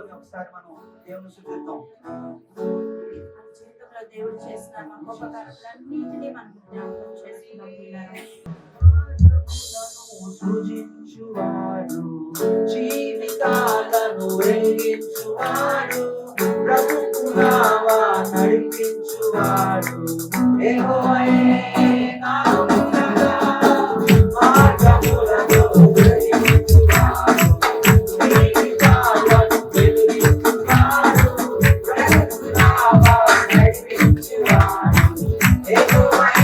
ఒకసారి మనం దేవుని శుద్ధిద్దాం. జీవితంలో దేవుడు చేసిన గొప్ప కార్యాలన్నిటినీ మనం జ్ఞాపకం చేసుకున్నాం. సృజించువాడు, జీవితాలను వెలిగించువాడు, ప్రభుకునావా నడిపించువాడు యెహోవాయే నామమునగా మార్గములను వెలిగించువాడు, జీవితాలను వెలిగించువాడు, ప్రభుకునావా నడిపించువాడు యెహోవాయే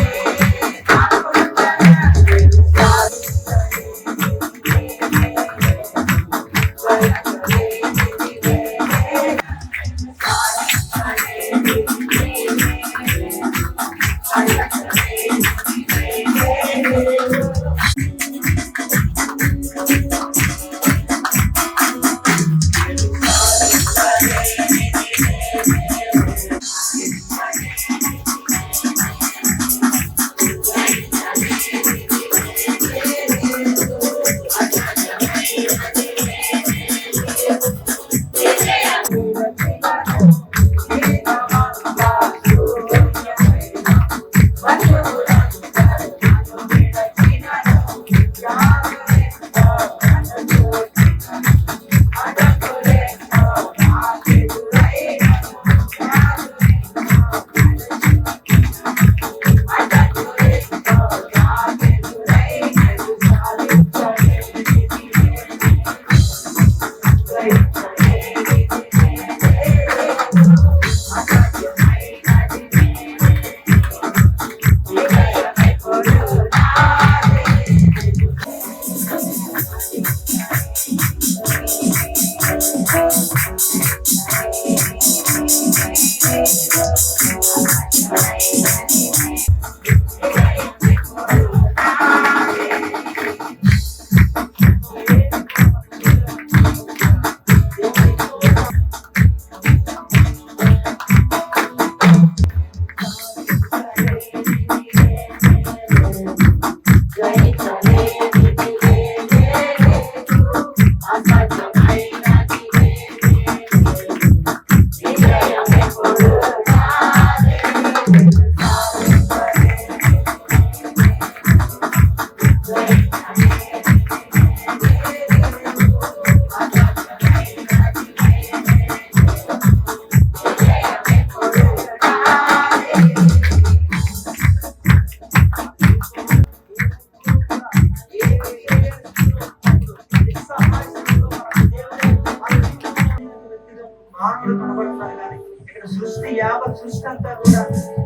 సృష్టి యావత్ సృష్టి అంతా కూడా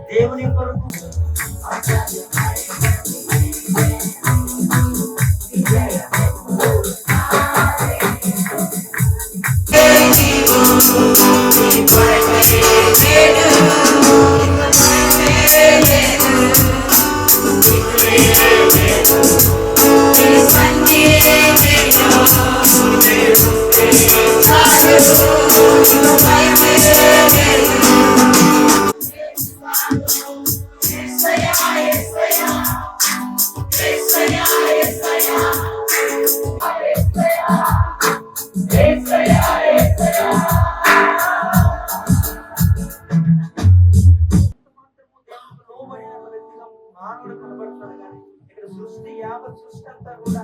దేవుని కొరకు మానవుడు కనబడుతున్నాడు కానీ ఇక్కడ సృష్టి యావత్ సృష్టి అంతా కూడా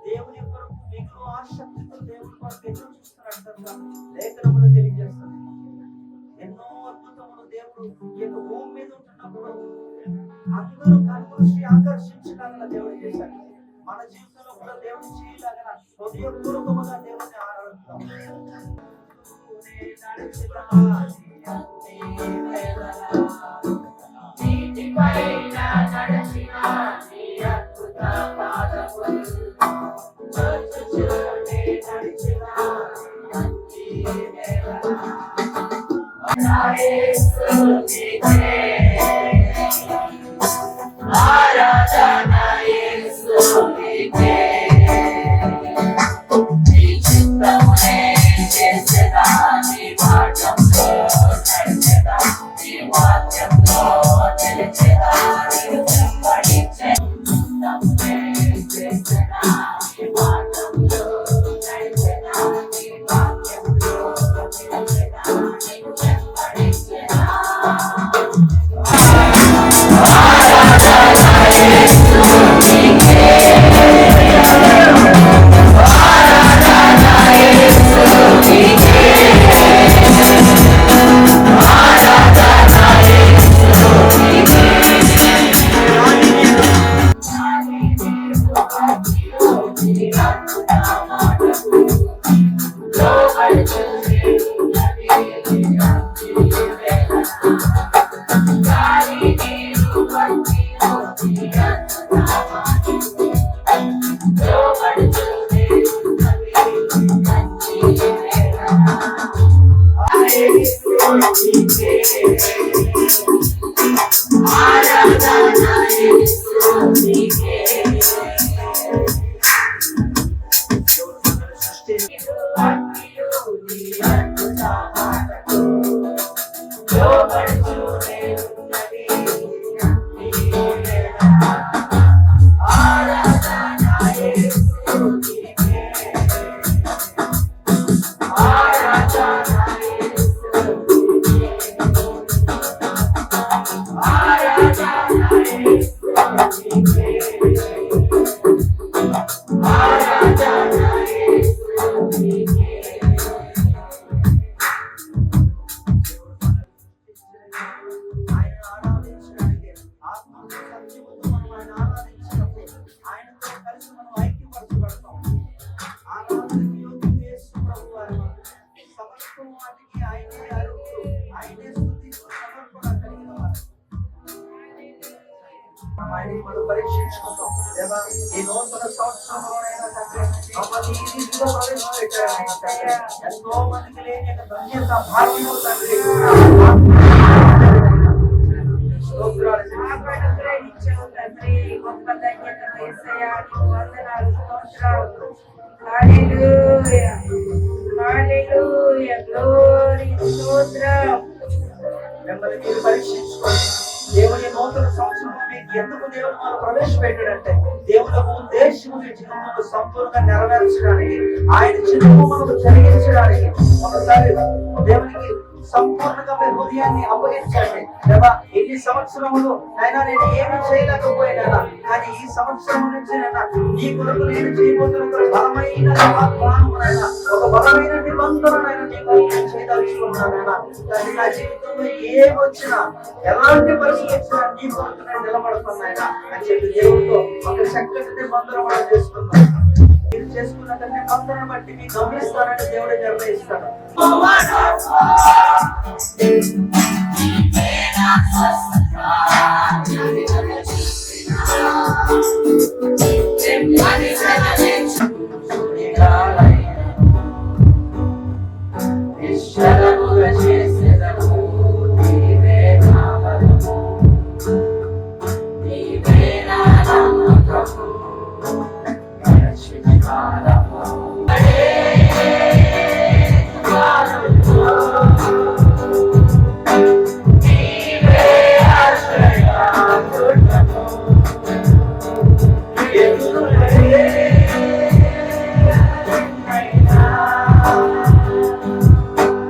దేవుని కొరకు మిగులు ఆసక్తితో దేవుని కొరకు ఎదురు చూస్తున్నాడు. లేఖనములు తెలియజేస్తుంది ఎన్నో అద్భుతములు దేవుడు ఈ యొక్క భూమి మీద ఉంటున్నప్పుడు అందరూ కనుగొని ఆకర్షించడానికి దేవుడు చేశాడు. మన జీవితంలో కూడా దేవుడు చేయలాగా హృదయపూర్వకముగా దేవుడిని ఆరాధిస్తాం. మనం పరీక్షించుకుంటాం. దేవా, ఈ నూతన సంవత్సరంలోనైనా తండ్రి మమ్మల్ని ఈ రీతిలో ప్రవేశపెట్టారైనా తండ్రి, ఎంతో మందికి లేని యొక్క ధన్యత భాగ్యము తండ్రి స్తోత్రాలు ఇచ్చావు తండ్రి. గొప్ప ధన్యత యేసయ్యా, నీకు వందనాలు, స్తోత్రాలు. హల్లెలూయా, హల్లెలూయా, గ్లోరీ, స్తోత్రం. మిమ్మల్ని మీరు పరీక్షించుకోండి. దేవుని నూతన సంవత్సరంలో మీకు ఎందుకు దేవుడు మనం ప్రవేశపెట్టాడంటే దేవుని ఉద్దేశము మీ జీవితంలో సంపూర్ణంగా నెరవేర్చడానికి, ఆయన చిత్తము మనకు జరిగించడానికి. ఒకసారి దేవునికి సంపూర్ణంగా మీ హృదయాన్ని అప్పగించండి. దేవా, ఇన్ని సంవత్సరములు అయినా నేను ఏమి చేయలేకపోయినా, కానీ ఈ సంవత్సరం నుంచి నీ కొరకు నేను చేయబోతున్న ఒక బలమైన వాగ్దానమునైనా, ఒక బలమైన నిబంధనైనా నీ కొరకు నేను చేయదలుచుకున్నానైనా. కానీ నా జీవితంలో ఏం వచ్చినా, ఎలాంటి పరిస్థితి వచ్చినా నీ కొరకు నేను నిలబడుతున్నాయినా అని చెప్పి దేవుడితో ఒక చక్కటి నిబంధన మనం చేసుకున్నాం. మీరు చేసుకున్న నిబంధనను బట్టి మీకు గమనిస్తానని దేవుడే నిర్ణయిస్తాడు.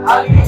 Hallelujah.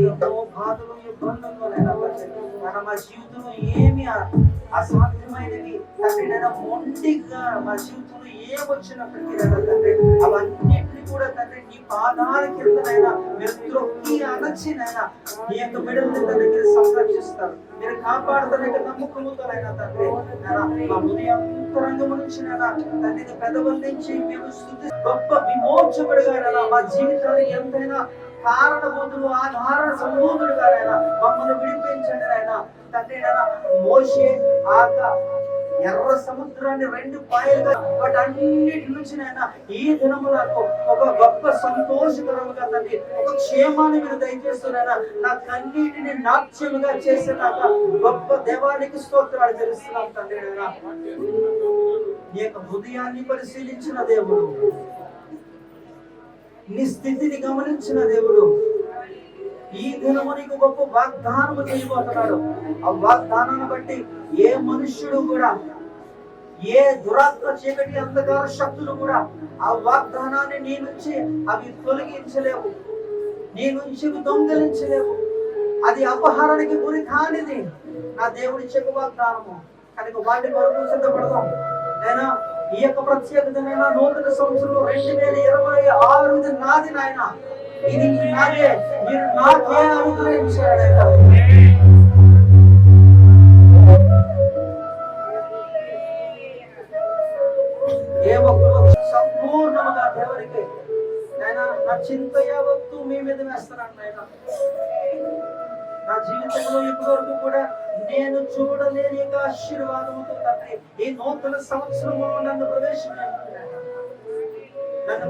ఎన్నో బాధలు ఇబ్బందులు నైనా మా జీవితంలో ఏమి అసాధ్యమైనవి తండ్రి నైనా మొండిగా మా జీవితంలో ఏమొచ్చినప్పటికీ తండ్రి అవన్నిటిని కూడా తండ్రి నీ పాదాల కిందనైనా మీరు త్రొక్కి అణచినైనా నీ యొక్క బిడ్డలని తండ్రి మీరు సంరక్షిస్తారు, మీరు కాపాడుతున్న నమ్మకముతోనైనా తండ్రి మా హృదయాంతరంగం నుంచి తండ్రి పెదవుల నుంచి మేము గొప్ప విమోచకుడుగా మా జీవితానికి ఎంతైనా కారణబోధులు ఆధార సంబోధుడుగా మమ్మల్ని విడిపించండి నాయన తండ్రి. మోషే ఎర్ర సముద్రాన్ని 2 పాయలుగా వాటన్నిటి నుంచి నాయన ఈ దినములకు ఒక గొప్ప సంతోషకరముగా తండ్రి ఒక క్షేమాన్ని మీరు దయచేస్తున్నాయన నా కన్నీటిని నాట్యముగా చేసినాక గొప్ప దేవానికి స్తోత్రాలు తెలుస్తున్నాం తండ్రి. నీ యొక్క హృదయాన్ని పరిశీలించిన దేవుడు, నీ స్థితిని గమనించిన దేవుడు ఈ దినము నీకు గొప్ప వాగ్దానము చేయబోతున్నాడు. ఆ వాగ్దానాన్ని బట్టి ఏ మనుష్యుడు కూడా, ఏ దురాత్మ చీకటి అంధకార శక్తులు కూడా ఆ వాగ్దానాన్ని నీ నుంచి అవి తొలగించలేవు, నీ నుంచి దొంగలించలేవు. అది అపహరణకి గురి కానిది నా దేవుడి చెక్కు వాగ్దానము కనుక వాటి కొరకు సిద్ధపడదాం. నేను ఈ యొక్క ప్రత్యేకతనైనా నూతన సంవత్సరంలో 2026 ఇది నాది నాయన, ఇది నాదే, మీరు నాకే అనుగ్రహించాడు. ఏ ఒక్కరు సంపూర్ణముగా దేవునికి నాయన నా చింత యావత్తు మీ మీద వేస్తున్నాను నాయన. నా జీవితంలో ఇప్పటివరకు కూడా నేను చూడలేని ఆశీర్వాదముతో తండ్రి ఈ నూతన సంవత్సరంలో నన్ను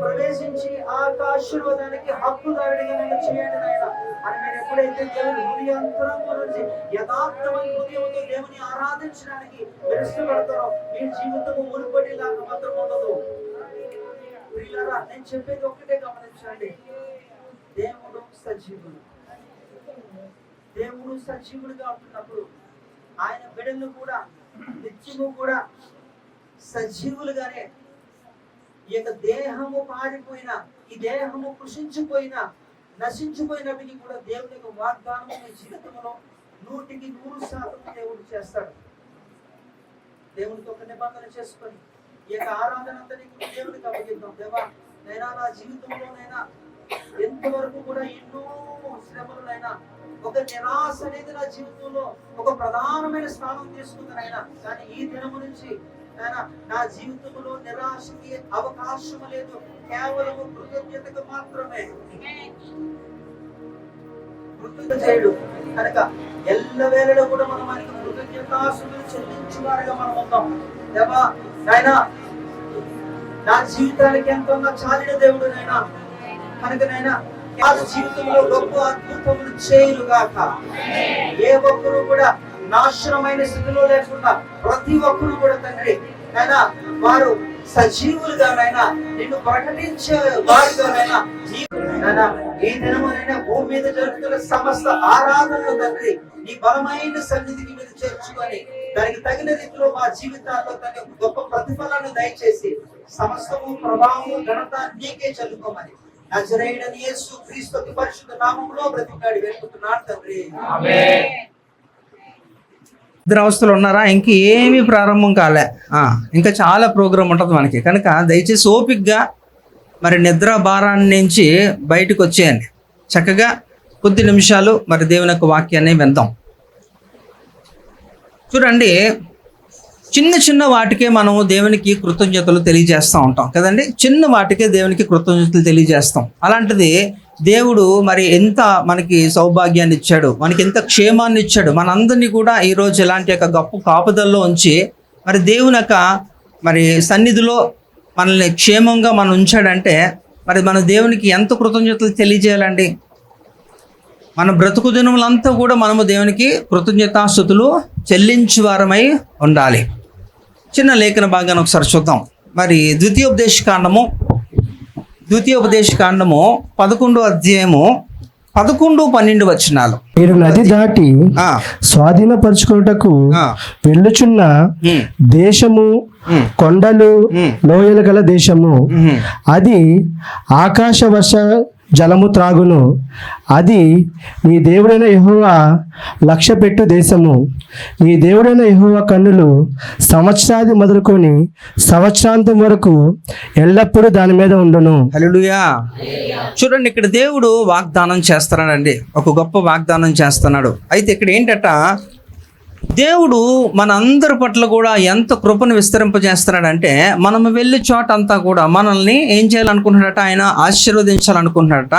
ప్రవేశించి ఆ ఆశీర్వాదానికి హక్కుదారుడిగా నన్ను చేయండి నాయన అని మీరు ఎప్పుడైతే దేవుని హృదయాంతరంలో నుంచి యథార్థమైన హృదయంతో దేవుని ఆరాధించడానికి మీరు ఇష్టపడతారో మీ జీవితము మునుపటిలాగా మాత్రం ఉండదు. ప్రియులారా, నేను చెప్పేది ఒక్కటే గమనించండి, దేవుడు సజీవుడు. దేవుడు సజీవుడిగా ఉంటున్నప్పుడు ఆయన బిడ్డలు కూడా నిత్యము కూడా సజీవులుగానే ఈ యొక్క దేహము పారిపోయినా, ఈ దేహము కృషించిపోయినా, నశించిపోయినప్పటికీ కూడా దేవుని యొక్క వాగ్దానము మీ జీవితంలో 100% దేవుడు చేస్తాడు. దేవునితో ఒక నిబంధన చేసుకొని ఈ యొక్క ఆరాధన అంతా దేవుడికి అప్పగిద్దాం. దేవా నైనా నా జీవితంలోనైనా ఎంతవరకు కూడా ఎన్నో శ్రమలైనా ఒక నిరాశ అనేది నా జీవితంలో ఒక ప్రధానమైన స్థానం తీసుకుందనైనా, కానీ ఈ దినము నుంచి నా జీవితంలో నిరాశకి అవకాశం లేదు, కేవలం కృతజ్ఞతకు మాత్రమే. కృతజ్ఞత చేయడు కనుక ఎల్లవేళలో కూడా మనం ఆయనకు కృతజ్ఞతాస్తుతులు చెల్లించువారుగా మనం ఉందాం. దేవా నాయనా నా జీవితానికి ఎంతో చాలిన దేవుడు నైనా కనుక నైనా జీవితంలో గొప్ప అద్భుతములు చేయుగాక. ఏ ఒక్కరు కూడా నాశనమైన స్థితిలో లేకుండా ప్రతి ఒక్కరు కూడా తండ్రి నైనా వారు సజీవులుగానైనా నిన్ను ప్రకటించే వారుగానైనా ఈ దినమునైనా భూమి మీద జరుగుతున్న సమస్త ఆరాధనలు తండ్రి నీ బలమైన సన్నిధికి మీద చేర్చుకొని దానికి తగిన రీతిలో మా జీవితాల్లో తన గొప్ప ప్రతిఫలాన్ని దయచేసి సమస్తము ప్రభావము ఘనత నీకే చెల్లుకోమని నజరేయుడైన యేసు క్రీస్తు పరిశుద్ధ నామములో బ్రతిమాడి వేడుకుంటున్నాను తండ్రి. ఆమేన్. నిద్రావస్థలో ఉన్నారా? ఇంకేమీ ప్రారంభం కాలే, ఇంకా చాలా ప్రోగ్రామ్ ఉంటుంది మనకి. కనుక దయచేసి ఓపికగా మరి నిద్ర భారాన్ని నుంచి బయటకు వచ్చేయండి. చక్కగా కొద్ది నిమిషాలు మరి దేవుని యొక్క వాక్యాన్ని విందాం. చూడండి, చిన్న చిన్న వాటికే మనం దేవునికి కృతజ్ఞతలు తెలియజేస్తూ ఉంటాం కదండి. చిన్న వాటికే దేవునికి కృతజ్ఞతలు తెలియజేస్తాం. అలాంటిది దేవుడు మరి ఎంత మనకి సౌభాగ్యాన్ని ఇచ్చాడు, మనకి ఎంత క్షేమాన్ని ఇచ్చాడు. మనందరినీ కూడా ఈరోజు ఇలాంటి యొక్క గొప్ప కాపుదల్లో ఉంచి మరి దేవుని యొక్క మరి సన్నిధిలో మనల్ని క్షేమంగా మనం ఉంచాడంటే మరి మన దేవునికి ఎంత కృతజ్ఞతలు తెలియజేయాలండి. మన బ్రతుకు దినములంతా కూడా మనము దేవునికి కృతజ్ఞతాస్తుతులు చెల్లించువారమై ఉండాలి. చిన్న లేఖన భాగాన్ని ఒకసారి చూద్దాం. మరి ద్వితీయోపదేశ కాండము 11వ అధ్యాయము 11-12 వచనాలు. మీరు నది దాటి స్వాధీనపరచుకున్నటకు వెళ్ళుచున్న దేశము కొండలు లోయలు గల దేశము, అది ఆకాశ వర్ష జలము త్రాగును. అది నీ దేవుడైన యెహోవా లక్ష్యపెట్టు దేశము. నీ దేవుడైన యెహోవా కన్నులు సంవత్సరాది మొదలుకొని సంవత్సరాంతం వరకు ఎల్లప్పుడూ దాని మీద ఉండును. హల్లెలూయా. చూడండి, ఇక్కడ దేవుడు వాగ్దానం చేస్తున్నాడండి, ఒక గొప్ప వాగ్దానం చేస్తున్నాడు. అయితే ఇక్కడ ఏంటట, దేవుడు మన అందరి పట్ల కూడా ఎంత కృపను విస్తరింపజేస్తున్నాడంటే, మనం వెళ్ళే చోట అంతా కూడా మనల్ని ఏం చేయాలనుకుంటున్నట, ఆయన ఆశీర్వదించాలనుకుంటున్నట.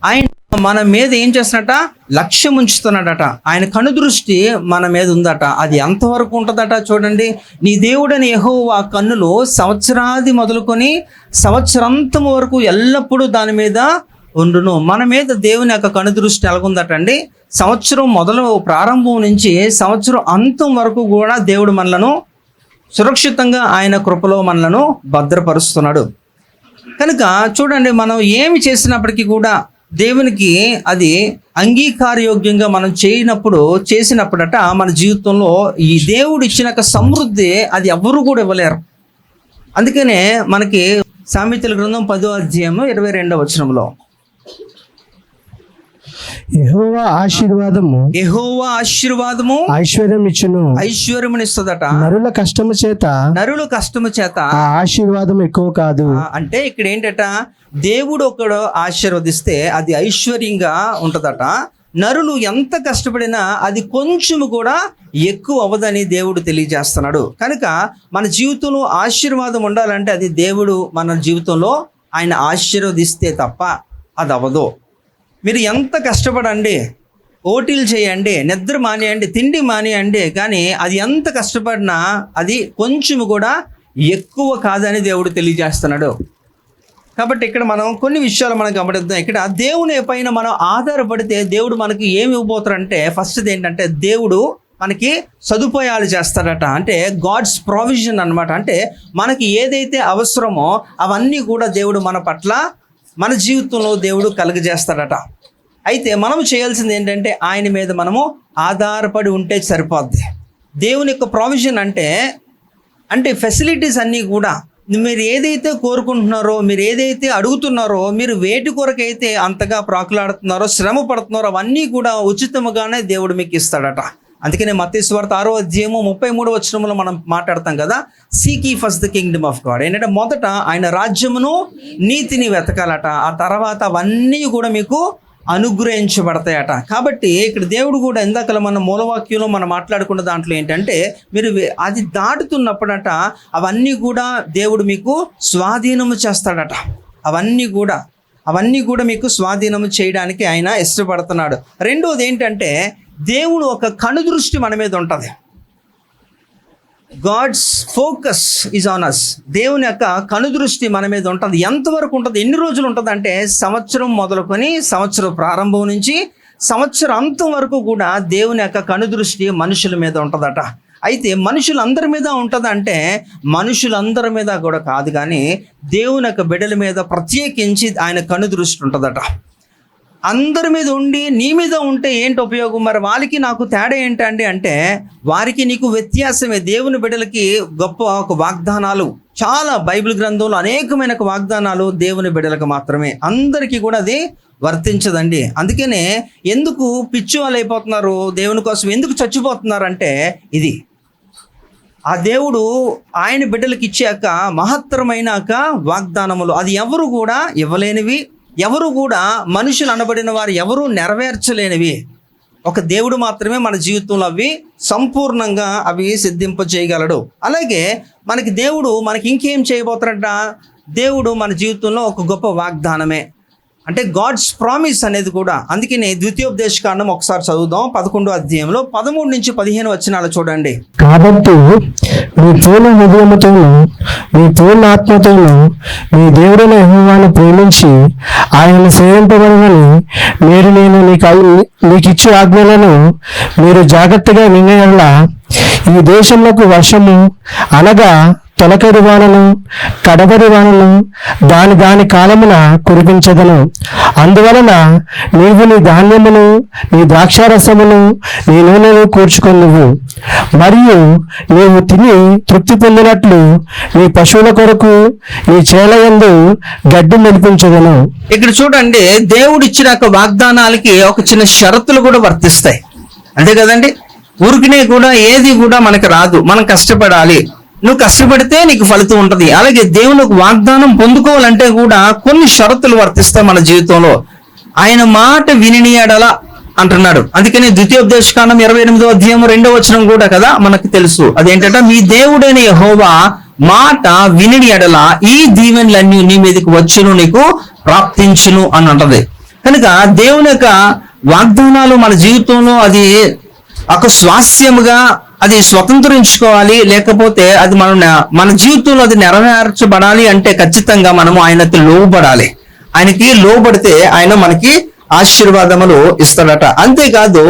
ఆయన మన మీద ఏం చేస్తున్నట, లక్ష్యం ఉంచుతున్నాడట. ఆయన కనుదృష్టి మన మీద ఉందట. అది ఎంతవరకు ఉంటుందట చూడండి. నీ దేవుడని యెహోవా కన్నులు సంవత్సరాది మొదలుకొని సంవత్సరాంతం వరకు ఎల్లప్పుడూ దాని మీద ఉండును. మన మీద దేవుని యొక్క కనుదృష్టి ఎలాగుందటండి, సంవత్సరం ప్రారంభం నుంచి సంవత్సరం అంతం వరకు కూడా దేవుడు మనలను సురక్షితంగా ఆయన కృపలో మనలను భద్రపరుస్తున్నాడు. కనుక చూడండి, మనం ఏమి చేసినప్పటికీ కూడా దేవునికి అది అంగీకారయోగ్యంగా మనం చేసినప్పుడట మన జీవితంలో ఈ దేవుడు ఇచ్చిన సమృద్ధి అది ఎవరు కూడా ఇవ్వలేరు. అందుకనే మనకి సామెతల గ్రంథం 10వ అధ్యాయం 22వ వచనంలో, యెహోవా ఆశీర్వాదము ఐశ్వర్యం ఇచ్చును. ఐశ్వర్యమునిస్తుందట. నరుల కష్టము చేత ఆ ఆశీర్వాదం ఎక్కువ కాదు. అంటే ఇక్కడ ఏంటట, దేవుడు ఒకడు ఆశీర్వదిస్తే అది ఐశ్వర్యంగా ఉంటదట. నరులు ఎంత కష్టపడినా అది కొంచెము కూడా ఎక్కువ అవ్వదని దేవుడు తెలియజేస్తున్నాడు. కనుక మన జీవితంలో ఆశీర్వాదం ఉండాలంటే అది దేవుడు మన జీవితంలో ఆయన ఆశీర్వదిస్తే తప్ప అది అవ్వదు. మీరు ఎంత కష్టపడండి, ఓటీలు చేయండి, నిద్ర మానేయండి, తిండి మానేయండి, కానీ అది ఎంత కష్టపడినా అది కొంచెం కూడా ఎక్కువ కాదని దేవుడు తెలియజేస్తున్నాడు. కాబట్టి ఇక్కడ మనం కొన్ని విషయాలు మనం గమనిద్దాం. ఇక్కడ దేవుని పైన మనం ఆధారపడితే దేవుడు మనకి ఏమి ఇవ్వబోతారంటే, ఫస్ట్ది ఏంటంటే దేవుడు మనకి సదుపాయాలు చేస్తాడట. అంటే గాడ్స్ ప్రొవిజన్ అన్నమాట. అంటే మనకి ఏదైతే అవసరమో అవన్నీ కూడా దేవుడు మన పట్ల మన జీవితంలో దేవుడు కలుగజేస్తాడట. అయితే మనం చేయాల్సింది ఏంటంటే ఆయన మీద మనము ఆధారపడి ఉంటే సరిపోద్ది. దేవుని యొక్క ప్రొవిజన్ అంటే ఫెసిలిటీస్ అన్నీ కూడా మీరు ఏదైతే కోరుకుంటున్నారో, మీరు ఏదైతే అడుగుతున్నారో, మీరు వేటి కొరకైతే అంతగా ప్రాకులాడుతున్నారో, శ్రమ పడుతున్నారో అవన్నీ కూడా ఉచితముగానే దేవుడు మీకు ఇస్తాడట. అందుకనే మత్తయి సువార్త 6వ అధ్యాయము 33వ వచనంలో మనం మాట్లాడతాం కదా, seek ye first the kingdom of God. ఏంటంటే మొదట ఆయన రాజ్యమును నీతిని వెతకాలట, ఆ తర్వాత అవన్నీ కూడా మీకు అనుగ్రహించబడతాయట. కాబట్టి ఇక్కడ దేవుడు కూడా ఇందాక మన మూలవాక్యంలో మనం మాట్లాడుకున్న దాంట్లో ఏంటంటే, మీరు అది దాటుతున్నప్పుడట అవన్నీ కూడా దేవుడు మీకు స్వాధీనము చేస్తాడట. అవన్నీ కూడా మీకు స్వాధీనము చేయడానికి ఆయన ఇష్టపడుతున్నాడు. రెండోది ఏంటంటే, దేవుడు ఒక కనుదృష్టి మన మీద ఉంటుంది. God's focus is on us. దేవుని యొక్క కనుదృష్టి మన మీద ఉంటుంది. ఎంతవరకు ఉంటుంది, ఎన్ని రోజులు ఉంటుంది అంటే, సంవత్సరం మొదలుకొని సంవత్సరం ప్రారంభం నుంచి సంవత్సరం అంతం వరకు కూడా దేవుని యొక్క కనుదృష్టి మనుషుల మీద ఉంటుందట. అయితే మనుషులందరి మీద ఉంటుందంటే మనుషులందరి మీద కూడా కాదు, కానీ దేవుని యొక్క బిడ్డల మీద ప్రత్యేకించి ఆయన కనుదృష్టి ఉంటుందట. అందరి మీద ఉండి నీ మీద ఉంటే ఏంటి ఉపయోగం? మరి వాళ్ళకి నాకు తేడా ఏంటండి అంటే, వారికి నీకు వ్యత్యాసమే. దేవుని బిడ్డలకి గొప్ప ఒక వాగ్దానాలు చాలా బైబిల్ గ్రంథంలో అనేకమైన వాగ్దానాలు దేవుని బిడ్డలకు మాత్రమే, అందరికీ కూడా అది వర్తించదండి. అందుకనే ఎందుకు పిచ్చి వాళ్ళు అయిపోతున్నారు, దేవుని కోసం ఎందుకు చచ్చిపోతున్నారంటే ఇది ఆ దేవుడు ఆయన బిడ్డలకు ఇచ్చాక మహత్తరమైన వాగ్దానములు అది ఎవరు కూడా ఇవ్వలేనివి, ఎవరు కూడా మనుషులు అనబడిన వారు ఎవరు నెరవేర్చలేనివి. ఒక దేవుడు మాత్రమే మన జీవితంలో అవి సంపూర్ణంగా అవి సిద్ధింప చేయగలడు. అలాగే మనకి దేవుడు మనకి ఇంకేం చేయబోతారంట, దేవుడు మన జీవితంలో ఒక గొప్ప వాగ్దానమే అంటే గాడ్స్ ప్రామిస్ అనేది కూడా. అందుకనే ద్వితీయోపదేశకాండం ఒకసారి చదువుదాం, 11వ అధ్యాయంలో 13 నుంచి 15 వచనాలు చూడండి. కాబట్టి మీ పూర్ణ హృదయముతోను మీ పూర్ణ ఆత్మతోను మీ దేవుడైన యెహోవాను ప్రేమించి ఆయనను సేవింపబడమని నేను నీకు ఇచ్చే ఆజ్ఞలను మీరు జాగ్రత్తగా వినేలా ఈ దేశంలోకి వర్షము అనగా తొలకరి వానను కడవరి వానను దాని కాలమున కురిపించదను. అందువలన నీవు నీ ధాన్యమును నీ ద్రాక్షారసమును నీ నూనెను కూర్చుకొనువు. మరియు నీవు తిని తృప్తి పొందినట్లు నీ పశువుల కొరకు నీ చేలయందు గడ్డి మెలిపించదను. ఇక్కడ చూడండి, దేవుడు ఇచ్చిన వాగ్దానాలకి ఒక చిన్న షరతులు కూడా వర్తిస్తాయి. అంతే కదండి. ఊరికినే కూడా ఏది కూడా మనకు రాదు, మనం కష్టపడాలి. నువ్వు కష్టపడితే నీకు ఫలితం ఉంటది. అలాగే దేవుని వాగ్దానం పొందుకోవాలంటే కూడా కొన్ని షరతులు వర్తిస్తాయి మన జీవితంలో. ఆయన మాట విని ఎడల అంటున్నాడు. అందుకని ద్వితీయోపదేశకాండం 28వ అధ్యాయం 2వ వచనం కూడా కదా మనకు తెలుసు. అదేంటంటే, మీ దేవుడైన యెహోవా మాట విని ఎడల ఈ దీవెనలన్నీ నీ మీదకి వచ్చును, నీకు ప్రాప్తించును అని అంటది. కనుక దేవుని యొక్క వాగ్దానాలు మన జీవితంలో అది ఒక స్వాస్యముగా అది స్వతంత్రించుకోవాలి, లేకపోతే అది మన జీవితంలో అది నెరవేర్చబడాలి అంటే ఖచ్చితంగా మనము ఆయనకి లోబడాలి. ఆయనకి లోబడితే ఆయన మనకి ఆశీర్వాదములు ఇస్తాడట. అంతేకాదు,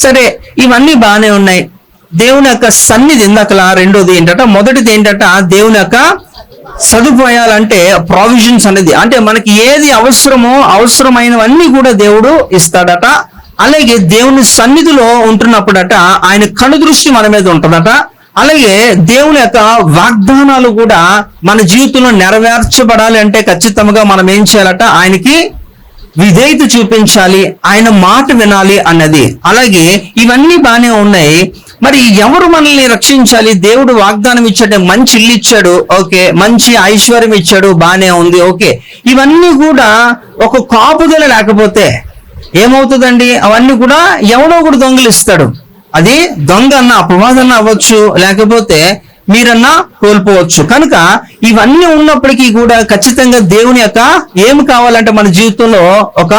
సరే ఇవన్నీ బాగానే ఉన్నాయి. దేవుని యొక్క సన్నిధి ఇందాకలా రెండోది ఏంటట, మొదటిది ఏంటట దేవుని యొక్క సదుపాయాలంటే ప్రావిజన్స్ అనేది, అంటే మనకి ఏది అవసరమో అవసరమైనవన్నీ కూడా దేవుడు ఇస్తాడట. అలాగే దేవుని సన్నిధిలో ఉంటున్నప్పుడట ఆయన కనుదృష్టి మన మీద ఉంటుందట. అలాగే దేవుని యొక్క వాగ్దానాలు కూడా మన జీవితంలో నెరవేర్చబడాలి అంటే ఖచ్చితంగా మనం ఏం చేయాలట, ఆయనకి విధేయత చూపించాలి, ఆయన మాట వినాలి అన్నది. అలాగే ఇవన్నీ బాగానే ఉన్నాయి. మరి ఎవరు మనల్ని రక్షించాలి? దేవుడు వాగ్దానం ఇచ్చాడు, మంచి ఇల్లు ఇచ్చాడు, ఓకే, మంచి ఐశ్వర్యం ఇచ్చాడు, బాగానే ఉంది, ఓకే. ఇవన్నీ కూడా ఒక కాపుదల లేకపోతే ఏమవుతుందండి? అవన్నీ కూడా ఎవడో ఒకడు దొంగలిస్తాడు. అది దొంగ అన్న అపవాదన్న అవ్వచ్చు, లేకపోతే మీరన్నా కోల్పోవచ్చు. కనుక ఇవన్నీ ఉన్నప్పటికీ కూడా ఖచ్చితంగా దేవుని యొక్క ఏమి కావాలంటే మన జీవితంలో ఒక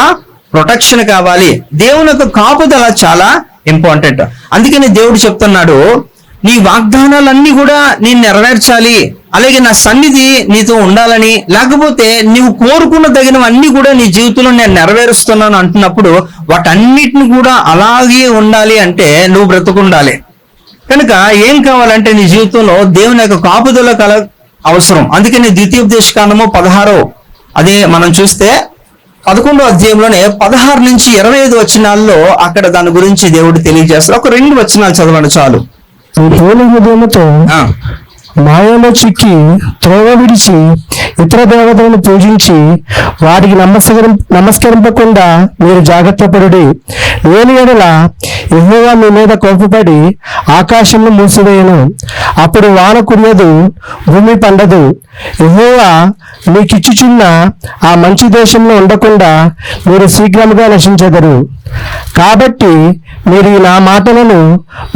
ప్రొటెక్షన్ కావాలి. దేవుని యొక్క కాపుదల చాలా ఇంపార్టెంట్. అందుకని దేవుడు చెప్తున్నాడు, నీ వాగ్దానాలన్నీ కూడా నేను నెరవేర్చాలి, అలాగే నా సన్నిధి నీతో ఉండాలని, లేకపోతే నీవు కోరుకున్న తగినవన్నీ కూడా నీ జీవితంలో నేను నెరవేరుస్తున్నాను అంటున్నప్పుడు వాటన్నిటిని కూడా అలాగే ఉండాలి అంటే నువ్వు బ్రతుకుండాలి. కనుక ఏం కావాలంటే నీ జీవితంలో దేవుని యొక్క కాపుదల అవసరం. అందుకని ద్వితీయోపదేశకాండము 16 అదే మనం చూస్తే 11వ అధ్యాయంలోనే 16 నుంచి 25 వచనాల్లో అక్కడ దాని గురించి దేవుడు తెలియజేస్తారు. ఒక 2 వచనాలు చదవండి చాలు. పోలి హృదయముతో మాయలో చిక్కి త్రోవ విడిచి ఇతర దేవతలను పూజించి వాటికి నమస్కరింపకుండా మీరు జాగ్రత్త పడుడి. లేని ఎడల యెహోవా మీ మీద కోపపడి ఆకాశంను మూసివేయను, అప్పుడు వాన కురియదు, భూమి పండదు. యెహోవా మీకిచ్చుచున్న ఆ మంచి దేశంలో ఉండకుండా మీరు శీఘ్రముగా నశించెదరు. కాబట్టి మీరు నా మాటలను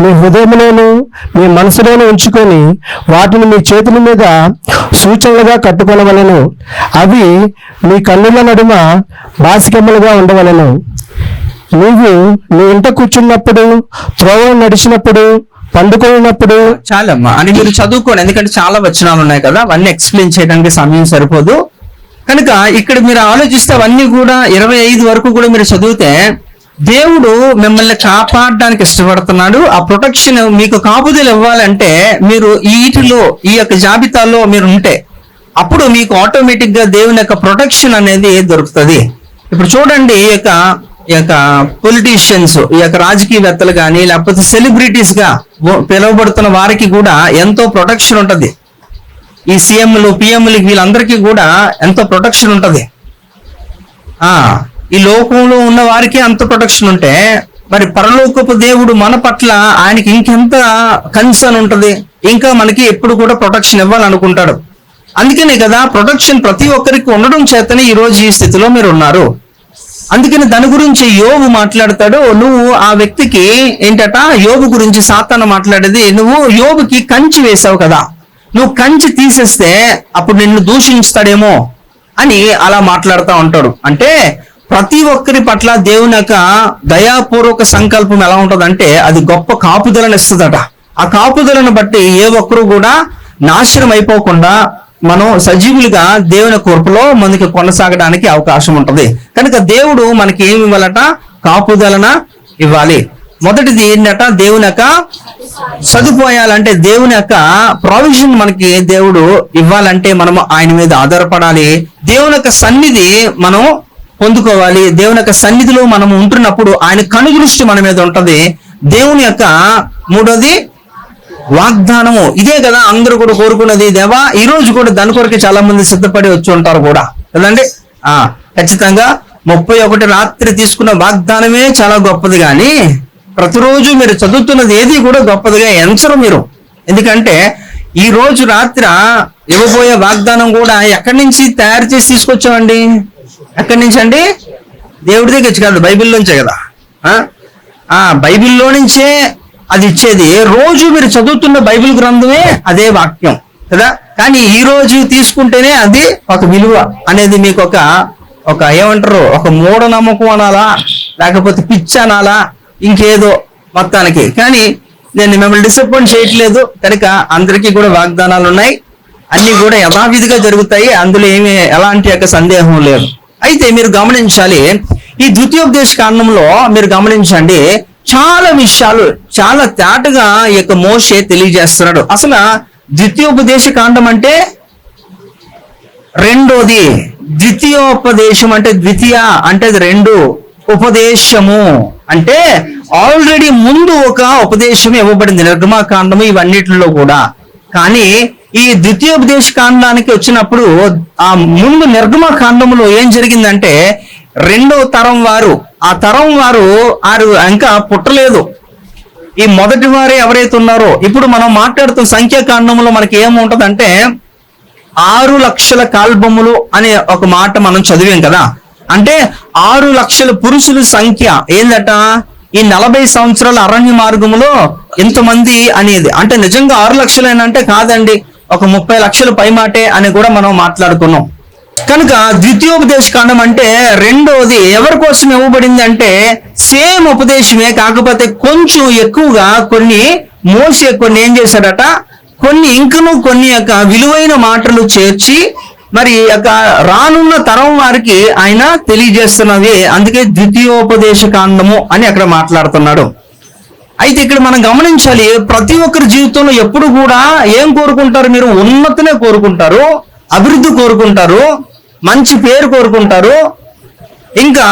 మీ హృదయంలోను మీ మనసులోను ఉంచుకొని వాటిని మీ చేతుల మీద సూచనలుగా కట్టుకొనవలెను. అవి మీ కన్నుల నడుమ బాసికమ్మలుగా ఉండవలెను. నీవు నీ ఇంట కూర్చున్నప్పుడు, త్రోవ నడిచినప్పుడు, పండుకున్నప్పుడు. చాలమ్మా అని మీరు చదువుకోండి, ఎందుకంటే చాలా వచనాలు ఉన్నాయి కదా, అవన్నీ ఎక్స్ప్లెయిన్ చేయడానికి సమయం సరిపోదు. కనుక ఇక్కడ మీరు ఆలోచిస్తే అవన్నీ కూడా 25 వరకు కూడా మీరు చదివితే దేవుడు మిమ్మల్ని కాపాడడానికి ఇష్టపడుతున్నాడు. ఆ ప్రొటెక్షన్ మీకు కాపుదలు ఇవ్వాలంటే మీరు వీటిలో ఈ యొక్క జాబితాలో మీరు ఉంటే అప్పుడు మీకు ఆటోమేటిక్ గా దేవుని యొక్క ప్రొటెక్షన్ అనేది దొరుకుతుంది. ఇప్పుడు చూడండి, ఈ యొక్క పొలిటీషియన్స్, ఈ యొక్క రాజకీయవేత్తలు కానీ లేకపోతే సెలబ్రిటీస్ గా పిలువబడుతున్న వారికి కూడా ఎంతో ప్రొటెక్షన్ ఉంటది. ఈ సీఎంలు పిఎంలు వీళ్ళందరికీ కూడా ఎంతో ప్రొటెక్షన్ ఉంటది. ఈ లోకంలో ఉన్న వారికి అంత ప్రొటెక్షన్ ఉంటే మరి పరలోకపు దేవుడు మన పట్ల ఆయనకి ఇంకెంత కన్సర్న్ ఉంటది, ఇంకా మనకి ఎప్పుడు కూడా ప్రొటెక్షన్ ఇవ్వాలనుకుంటాడు. అందుకనే కదా ప్రొటెక్షన్ ప్రతి ఒక్కరికి ఉండడం చేతనే ఈ రోజు ఈ స్థితిలో మీరు ఉన్నారు. అందుకని దాని గురించి యోబు మాట్లాడతాడు. నువ్వు ఆ వ్యక్తికి ఏంటట, యోబు గురించి సాతాను మాట్లాడేది, నువ్వు యోబుకి కంచి వేసావు కదా, నువ్వు కంచి తీసేస్తే అప్పుడు నిన్ను దూషించుతాడేమో అని అలా మాట్లాడుతూ ఉంటాడు. అంటే ప్రతి ఒక్కరి పట్ల దేవుని యొక్క దయాపూర్వక సంకల్పం ఎలా ఉంటుందంటే అది గొప్ప కాపుదలను ఇస్తుందట. ఆ కాపుదలను బట్టి ఏ ఒక్కరు కూడా నాశనం అయిపోకుండా మనం సజీవులుగా దేవుని కృపలో మనకి కొనసాగడానికి అవకాశం ఉంటది. కనుక దేవుడు మనకి ఏమి ఇవ్వాలట, కాపుదలన ఇవ్వాలి. మొదటిది ఏంటట, దేవుని యొక్క సదుపాయాలంటే దేవుని యొక్క ప్రొవిజన్ మనకి దేవుడు ఇవ్వాలంటే మనము ఆయన మీద ఆధారపడాలి. దేవుని యొక్క సన్నిధి మనం పొందుకోవాలి. దేవుని యొక్క సన్నిధిలో మనం ఉంటున్నప్పుడు ఆయన కనుదృష్టి మన మీద ఉంటది. దేవుని యొక్క మూడోది వాగ్దానము. ఇదే కదా అందరూ కూడా కోరుకున్నది. దేవా ఈ రోజు కూడా దాని కొరకు చాలా మంది సిద్ధపడి వచ్చి ఉంటారు కూడా కదండి. ఖచ్చితంగా 31 రాత్రి తీసుకున్న వాగ్దానమే చాలా గొప్పది, కానీ ప్రతిరోజు మీరు చదువుతున్నది ఏది కూడా గొప్పదిగా ఎంచరు మీరు. ఎందుకంటే ఈ రోజు రాత్రి ఇవ్వబోయే వాగ్దానం కూడా ఎక్కడి నుంచి తయారు చేసి తీసుకొచ్చామండి? ఎక్కడి నుంచి అండి? దేవుడి దగ్గర కాదు, బైబిల్లోంచే కదా. బైబిల్లో నుంచే అది ఇచ్చేది. రోజు మీరు చదువుతున్న బైబిల్ గ్రంథమే అదే వాక్యం కదా. కానీ ఈ రోజు తీసుకుంటేనే అది ఒక విలువ అనేది మీకు ఒక ఏమంటారు, ఒక మూఢనమ్మకం అనాలా, లేకపోతే పిచ్చి అనాలా, ఇంకేదో మొత్తానికి. కానీ నేను మిమ్మల్ని డిసప్పాయింట్ చేయట్లేదు కనుక అందరికీ కూడా వాగ్దానాలు ఉన్నాయి, అన్ని కూడా యథావిధిగా జరుగుతాయి, అందులో ఎలాంటి యొక్క సందేహం లేదు. అయితే మీరు గమనించాలి, ఈ ద్వితీయోపదేశ కాండంలో మీరు గమనించండి, చాలా విషయాలు చాలా తేటగా ఈ యొక్క మోషే తెలియజేస్తున్నాడు. అసలు ద్వితీయోపదేశ కాండం అంటే రెండోది, ద్వితీయోపదేశం అంటే ద్వితీయ అంటే అది రెండు, ఉపదేశము అంటే ఆల్రెడీ ముందు ఒక ఉపదేశం ఇవ్వబడింది నిర్గమాకాండము ఇవన్నిటిలో కూడా. కానీ ఈ ద్వితీయోపదేశ కాండానికి వచ్చినప్పుడు ఆ ముందు నిర్గమాకాండములో ఏం జరిగిందంటే రెండో తరం వారు, ఆ తరం వారు ఇంకా పుట్టలేదు. ఈ మొదటి వారే ఎవరైతే ఉన్నారో, ఇప్పుడు మనం మాట్లాడుతున్న సంఖ్యాకాండంలో మనకి ఏముంటదంటే 6 లక్షల కాల్బొమ్మలు అనే ఒక మాట మనం చదివాం కదా. అంటే 6 లక్షల పురుషుల సంఖ్య ఏందట, ఈ 40 సంవత్సరాల అరణ్య మార్గములో ఎంతమంది అనేది. అంటే నిజంగా 6 లక్షలేనంటే కాదండి, ఒక 30 లక్షల పై మాటే అని కూడా మనం మాట్లాడుకున్నాం. కనుక ద్వితీయోపదేశ కాండం అంటే రెండోది ఎవరి కోసం ఇవ్వబడింది అంటే సేమ్ ఉపదేశమే, కాకపోతే కొంచెం ఎక్కువగా మోషే కొన్ని ఏం చేశాడట, కొన్ని యొక్క విలువైన మాటలు చేర్చి మరి యొక్క రానున్న తరం వారికి ఆయన తెలియజేస్తున్నది. అందుకే ద్వితీయోపదేశ కాండము అని అక్కడ మాట్లాడుతున్నాడు. అయితే ఇక్కడ మనం గమనించాలి, ప్రతి ఒక్కరి జీవితంలో ఎప్పుడు కూడా ఏం కోరుకుంటారు? మీరు ఉన్నతనే కోరుకుంటారు, అభివృద్ధి కోరుకుంటారు, మంచి పేరు కోరుకుంటారు, ఇంకా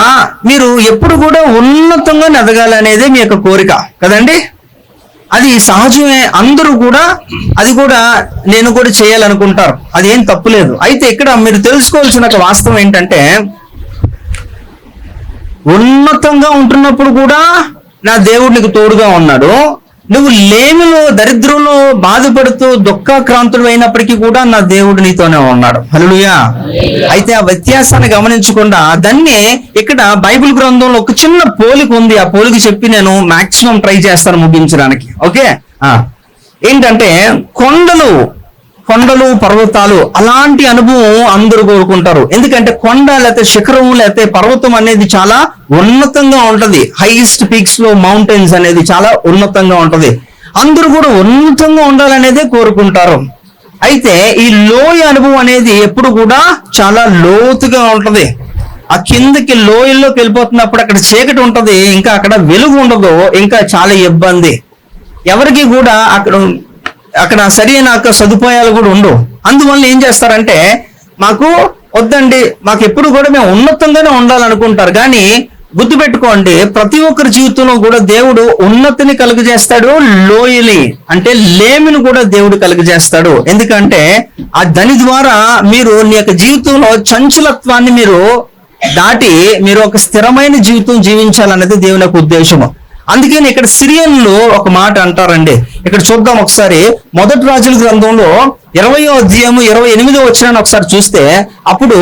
మీరు ఎప్పుడు కూడా ఉన్నతంగా ఎదగాలి అనేది మీ యొక్క కోరిక కదండి. అది సహజమే, అందరూ కూడా అది కూడా నేను కూడా చేయాలనుకుంటారు, అది ఏం తప్పులేదు. అయితే ఇక్కడ మీరు తెలుసుకోవాల్సిన ఒక వాస్తవం ఏంటంటే, ఉన్నతంగా ఉంటున్నప్పుడు కూడా నా దేవుడు నీకు తోడుగా ఉన్నాడు, నువ్వు లేమిలో దరిద్రంలో బాధపడుతూ దుఃఖాక్రాంతుడు అయినప్పటికీ కూడా నా దేవుడు నీతోనే ఉన్నాడు. హల్లెలూయా. అయితే ఆ వ్యత్యాసాన్ని గమనించకుండా దాన్ని ఇక్కడ బైబిల్ గ్రంథంలో ఒక చిన్న పోలిక ఉంది, ఆ పోలిక చెప్పి నేను మాక్సిమం ట్రై చేస్తాను ముగించడానికి. ఓకే, ఏంటంటే కొండలు పర్వతాలు అలాంటి అనుభవం అందరూ కోరుకుంటారు. ఎందుకంటే కొండ లేకపోతే శిఖరం లేకపోతే పర్వతం అనేది చాలా ఉన్నతంగా ఉంటది. హైయెస్ట్ పీక్స్ లో మౌంటైన్స్ అనేది చాలా ఉన్నతంగా ఉంటది. అందరూ కూడా ఉన్నతంగా ఉండాలనేదే కోరుకుంటారు. అయితే ఈ లోయ అనుభవం అనేది ఎప్పుడు కూడా చాలా లోతుగా ఉంటది. ఆ కిందకి లోయల్లోకి వెళ్ళిపోతున్నప్పుడు అక్కడ చీకటి ఉంటది, ఇంకా అక్కడ వెలుగు ఉండదు, ఇంకా చాలా ఇబ్బంది. ఎవరికి కూడా అక్కడ సరైన సదుపాయాలు కూడా ఉండవు. అందువల్ల ఏం చేస్తారంటే మాకు వద్దండి, మాకు ఎప్పుడు కూడా మేము ఉన్నతంగానే ఉండాలనుకుంటారు. కానీ గుర్తుపెట్టుకోండి, ప్రతి ఒక్కరి జీవితంలో కూడా దేవుడు ఉన్నతిని కలుగజేస్తాడు, లోయని అంటే లేమిని కూడా దేవుడు కలుగజేస్తాడు. ఎందుకంటే దాని ద్వారా మీరు నీ యొక్క జీవితంలో చంచలత్వాన్ని మీరు దాటి మీరు ఒక స్థిరమైన జీవితం జీవించాలనేది దేవుని యొక్క ఉద్దేశము. అందుకని ఇక్కడ సిరియన్లు ఒక మాట అంటారండి. ఇక్కడ చూద్దాం ఒకసారి, మొదటి రాజుల గ్రంథంలో 20వ అధ్యాయము 28వ వచనాన్ని ఒకసారి చూస్తే, అప్పుడు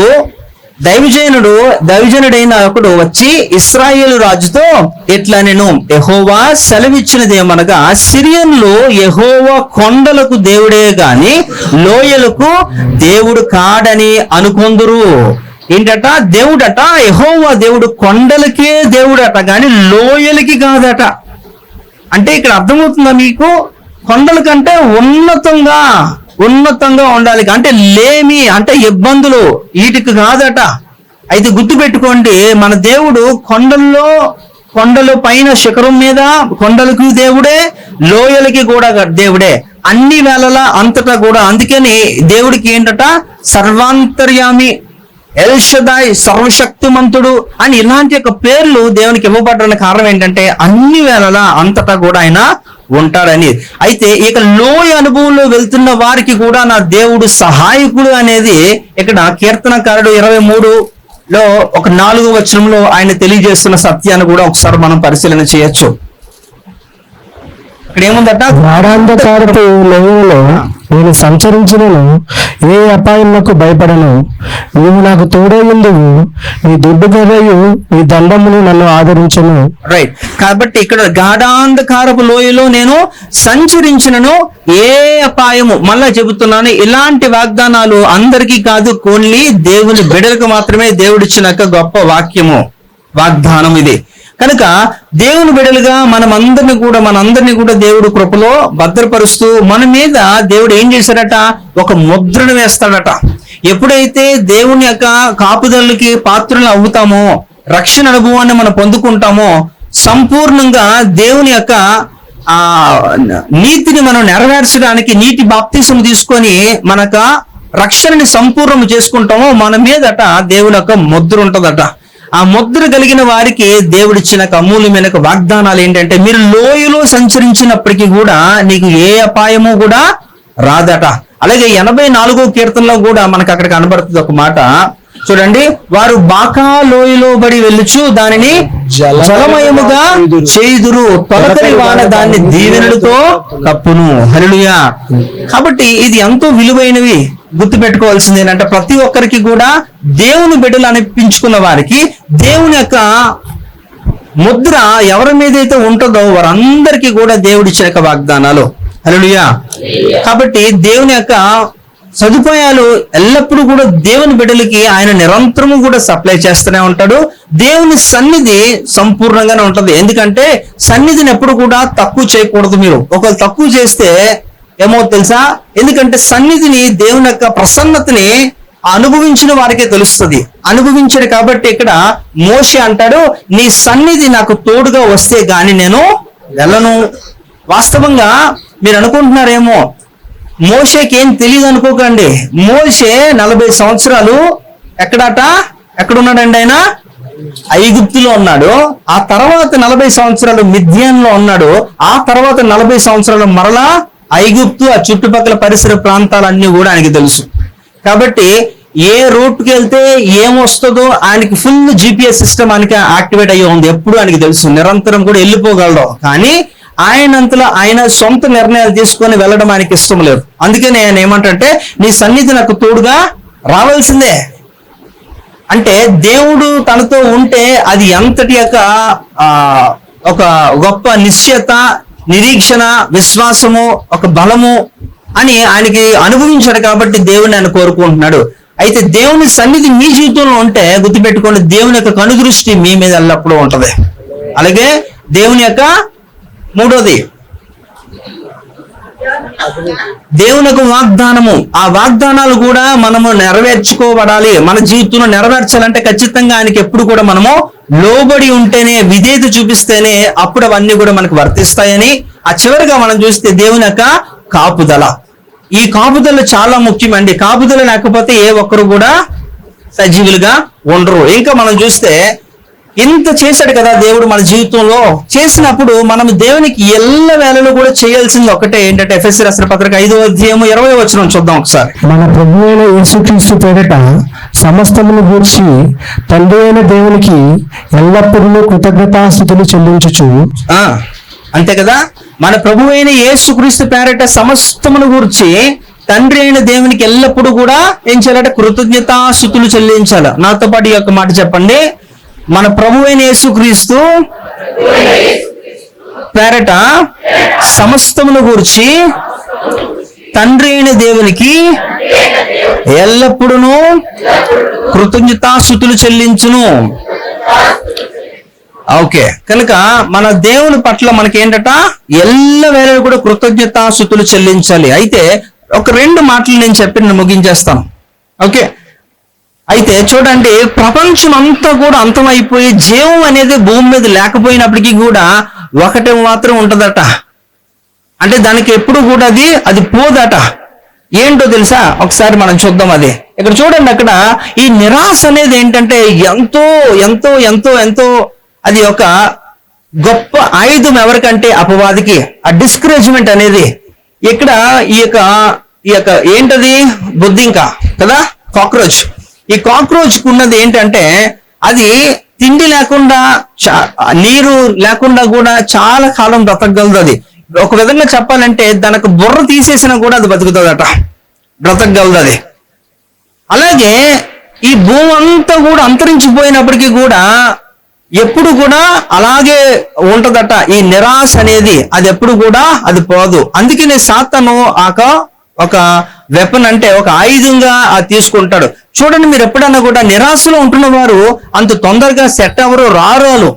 దైవజనుడైన ఒకడు వచ్చి ఇశ్రాయేలు రాజుతో ఇట్లా నేను యెహోవా సెలవిచ్చినదేమనగా, సిరియన్లు యెహోవా కొండలకు దేవుడే గాని లోయలకు దేవుడు కాడని అనుకొందురు. ఏంటట, దేవుడట యెహోవా దేవుడు కొండలకే దేవుడట కానీ లోయలకి కాదట. అంటే ఇక్కడ అర్థమవుతుందా మీకు? కొండల కంటే ఉన్నతంగా ఉండాలి, అంటే లేమి అంటే ఇబ్బందులు వీటికి కాదట. అయితే గుర్తుపెట్టుకోండి, మన దేవుడు కొండల్లో కొండల పైన శిఖరం మీద కొండలకు దేవుడే, లోయలకి కూడా దేవుడే, అన్ని వేళలా అంతటా కూడా. అందుకని దేవుడికి ఏంటట, సర్వాంతర్యామి, ఎల్ షదాయ్, సర్వశక్తిమంతుడు అని ఇలాంటి యొక్క పేర్లు దేవునికి ఇవ్వబడడానికి కారణం ఏంటంటే అన్ని వేళలా అంతటా కూడా ఆయన ఉంటాడని. అయితే ఇక లోయ అనుభవంలో వెళ్తున్న వారికి కూడా నా దేవుడు సహాయకుడు అనేది ఇక్కడ కీర్తనకారుడు 23లో ఒక 4వ వచనంలో ఆయన తెలియజేస్తున్న సత్యాన్ని కూడా ఒకసారి మనం పరిశీలన చేయొచ్చు. ఇక్కడ ఏముందట, గాఢాంధకారపు లోయలో నేను సంచరించినను ఏ అపాయములకు భయపడను. నీవు నాకు తోడైందువు, నీ దుడ్డుగర్రయు నీ దండమును నన్ను ఆదరించను. రైట్. కాబట్టి ఇక్కడ గాఢాంధకారపు లోయలో నేను సంచరించినను ఏ అపాయము, మళ్ళా చెబుతున్నాను, ఇలాంటి వాగ్దానాలు అందరికీ కాదు, ఓన్లీ దేవుని బిడ్డలకు మాత్రమే దేవుడిచ్చిన గొప్ప వాగ్దానం ఇది. కనుక దేవుని బిడ్డలుగా మనందరినీ కూడా దేవుడు కృపలో భద్రపరుస్తూ మన మీద దేవుడు ఏం చేశాడట, ఒక ముద్రను వేస్తాడట. ఎప్పుడైతే దేవుని యొక్క కాపుదలకి పాత్రలు అవుతామో, రక్షణ అనుభవాన్ని మనం పొందుకుంటామో, సంపూర్ణంగా దేవుని యొక్క నీతిని మనం నెరవేర్చడానికి నీటి బాప్తిసం తీసుకొని మనక రక్షణని సంపూర్ణం చేసుకుంటామో, మన మీదట దేవుని యొక్క ముద్ర ఉంటుందట. ఆ ముద్ర కలిగిన వారికి దేవుడిచ్చిన అమూల్యమైన వాగ్దానాలు ఏంటంటే, మీరు లోయలో సంచరించినప్పటికీ కూడా నీకు ఏ అపాయము కూడా రాదట. అలాగే 84వ కీర్తనలో కూడా మనకు అక్కడ కనబడుతుంది ఒక మాట చూడండి, వారు బాకా లోయలో బడి వెళ్ళుచు దానిని జలమయముగా చేయుదురు, తొలకరి వాన దాన్ని దీవెనలతో కప్పును. హల్లెలూయా. కాబట్టి ఇది ఎంతో విలువైనవి. గుర్తు పెట్టుకోవాల్సింది ఏంటంటే, ప్రతి ఒక్కరికి కూడా దేవుని బిడ్డలు అనిపించుకున్న వారికి దేవుని యొక్క ముద్ర ఎవరి మీద అయితే ఉంటుందో వారందరికీ కూడా దేవుడిచ్చిన వాగ్దానాలు. హల్లెలూయా. కాబట్టి దేవుని యొక్క సదుపాయాలు ఎల్లప్పుడూ కూడా దేవుని బిడ్డలకి ఆయన నిరంతరము కూడా సప్లై చేస్తూనే ఉంటాడు. దేవుని సన్నిధి సంపూర్ణంగానే ఉంటది. ఎందుకంటే సన్నిధిని ఎప్పుడు కూడా తక్కువ చేయకూడదు. మీరు ఒకవేళ తక్కువ చేస్తే ఏమో తెలుసా, ఎందుకంటే సన్నిధిని, దేవుని యొక్క ప్రసన్నతని అనుభవించిన వారికే తెలుస్తుంది. అనుభవించాడు కాబట్టి ఇక్కడ మోషే అంటాడు, నీ సన్నిధి నాకు తోడుగా వస్తే గాని నేను వెళ్ళను. వాస్తవంగా మీరు అనుకుంటున్నారేమో, మోషేకి ఏం తెలియదు అనుకోకండి. మోషే 40 సంవత్సరాలు ఎక్కడున్నాడండి? ఆయన ఐగుప్తులో ఉన్నాడు. ఆ తర్వాత 40 సంవత్సరాలు మిద్యాన్లో ఉన్నాడు. ఆ తర్వాత 40 సంవత్సరాలు మరలా ఐగుప్తు, ఆ చుట్టుపక్కల పరిసర ప్రాంతాలన్నీ కూడా ఆయనకి తెలుసు. కాబట్టి ఏ రూట్కి వెళ్తే ఏమొస్తుందో ఆయనకి ఫుల్ GPS సిస్టమ్ ఆయనకి యాక్టివేట్ అయ్యి ఉంది. ఎప్పుడు ఆయనకి తెలుసు, నిరంతరం కూడా వెళ్ళిపోగలడు. కానీ ఆయనంతలో ఆయన సొంత నిర్ణయాలు తీసుకొని వెళ్ళడం ఆయనకి ఇష్టం లేదు. అందుకని ఆయన ఏమంటే, నీ సన్నిధి నాకు తోడుగా రావాల్సిందే. అంటే దేవుడు తనతో ఉంటే అది ఎంతటి యొక్క ఒక గొప్ప నిశ్చయత, నిరీక్షణ, విశ్వాసము, ఒక బలము అని ఆయనకి అనుభవించాడు. కాబట్టి దేవుని ఆయన కోరుకుంటున్నాడు. అయితే దేవుని సన్నిధి మీ జీవితంలో ఉంటే గుర్తుపెట్టుకోండి, దేవుని యొక్క కనుదృష్టి మీ మీద ఎల్లప్పుడూ ఉంటది. అలాగే దేవుని యొక్క మూడోది దేవుని యొక్క వాగ్దానము. ఆ వాగ్దానాలు కూడా మనము నెరవేర్చుకోబడాలి. మన జీవితంలో నెరవేర్చాలంటే ఖచ్చితంగా ఆయనకి ఎప్పుడు కూడా మనము లోబడి ఉంటేనే, విధేయత చూపిస్తేనే అప్పుడు అవన్నీ కూడా మనకు వర్తిస్తాయని. ఆ చివరిగా మనం చూస్తే దేవుని యొక్క కాపుదల. ఈ కాపుదల చాలా ముఖ్యమండి. కాపుదల లేకపోతే ఏ ఒక్కరు కూడా సజీవులుగా ఉండరు. ఇంకా మనం చూస్తే ఇంత చేశాడు కదా దేవుడు మన జీవితంలో. చేసినప్పుడు మనం దేవునికి ఎల్ల వేళలో కూడా చేయాల్సింది ఒకటే ఏంటంటే, ఎఫెసీ రాసిన పత్రిక 5వ అధ్యాయము 20వ వచనం చూద్దాం ఒకసారి. మన ప్రభువు అయిన యేసుక్రీస్తు పేరిట సమస్తమును గూర్చి తండ్రి అయిన దేవునికి ఎల్లప్పుడూ కృతజ్ఞతాస్తుతులు చెల్లించుచు. అంతే కదా, మన ప్రభువు అయిన యేసుక్రీస్తు పేరిట సమస్తమును గూర్చి తండ్రి అయిన దేవునికి ఎల్లప్పుడూ కూడా ఏం చేయాలంటే కృతజ్ఞతాస్తుతులు చెల్లించాలి. నాతో పాటు ఈ యొక్క మాట చెప్పండి. మన ప్రభువు అయిన యేసుక్రీస్తు పేరట సమస్తమును గూర్చి తండ్రి అయిన దేవునికి ఎల్లప్పుడూ కృతజ్ఞతాస్తుతులు చెల్లించును. ఓకే, కనుక మన దేవుని పట్ల మనకి ఏంటట, ఎల్ల వేళ కూడా అయితే చూడండి, ప్రపంచం అంతా కూడా అంతమైపోయి జీవం అనేది భూమి మీద లేకపోయినప్పటికీ కూడా ఒకటి మాత్రం ఉంటదట. అంటే దానికి ఎప్పుడు కూడా అది పోదట. ఏంటో తెలుసా? ఒకసారి మనం చూద్దాం. అది ఇక్కడ చూడండి, అక్కడ ఈ నిరాశ అనేది ఏంటంటే ఎంతో ఎంతో ఎంతో ఎంతో అది ఒక గొప్ప ఆయుధం ఎవరికంటే అపవాదికి. ఆ డిస్కరేజ్మెంట్ అనేది ఇక్కడ ఈ యొక్క ఏంటది? బొద్దింక కదా, కాక్రోచ్. ఈ కాక్రోచ్ ఉన్నది ఏంటంటే అది తిండి లేకుండా నీరు లేకుండా కూడా చాలా కాలం బ్రతకగలదు. అది ఒక విధంగా చెప్పాలంటే దానికి బుర్ర తీసేసినా కూడా అది బతుకుతుందట, బ్రతకగలదు అది. అలాగే ఈ భూమి అంతా కూడా అంతరించిపోయినప్పటికీ కూడా ఎప్పుడు కూడా అలాగే ఉంటదట. ఈ నిరాశ అనేది అది ఎప్పుడు కూడా అది పోదు. అందుకనే సాతాను ఒక వెపన్, అంటే ఒక ఆయుధంగా అది తీసుకుంటాడు. చూడండి, మీరు ఎప్పుడన్నా కూడా నిరాశలో ఉంటున్న వారు అంత తొందరగా సెట్ ఎవరు రారు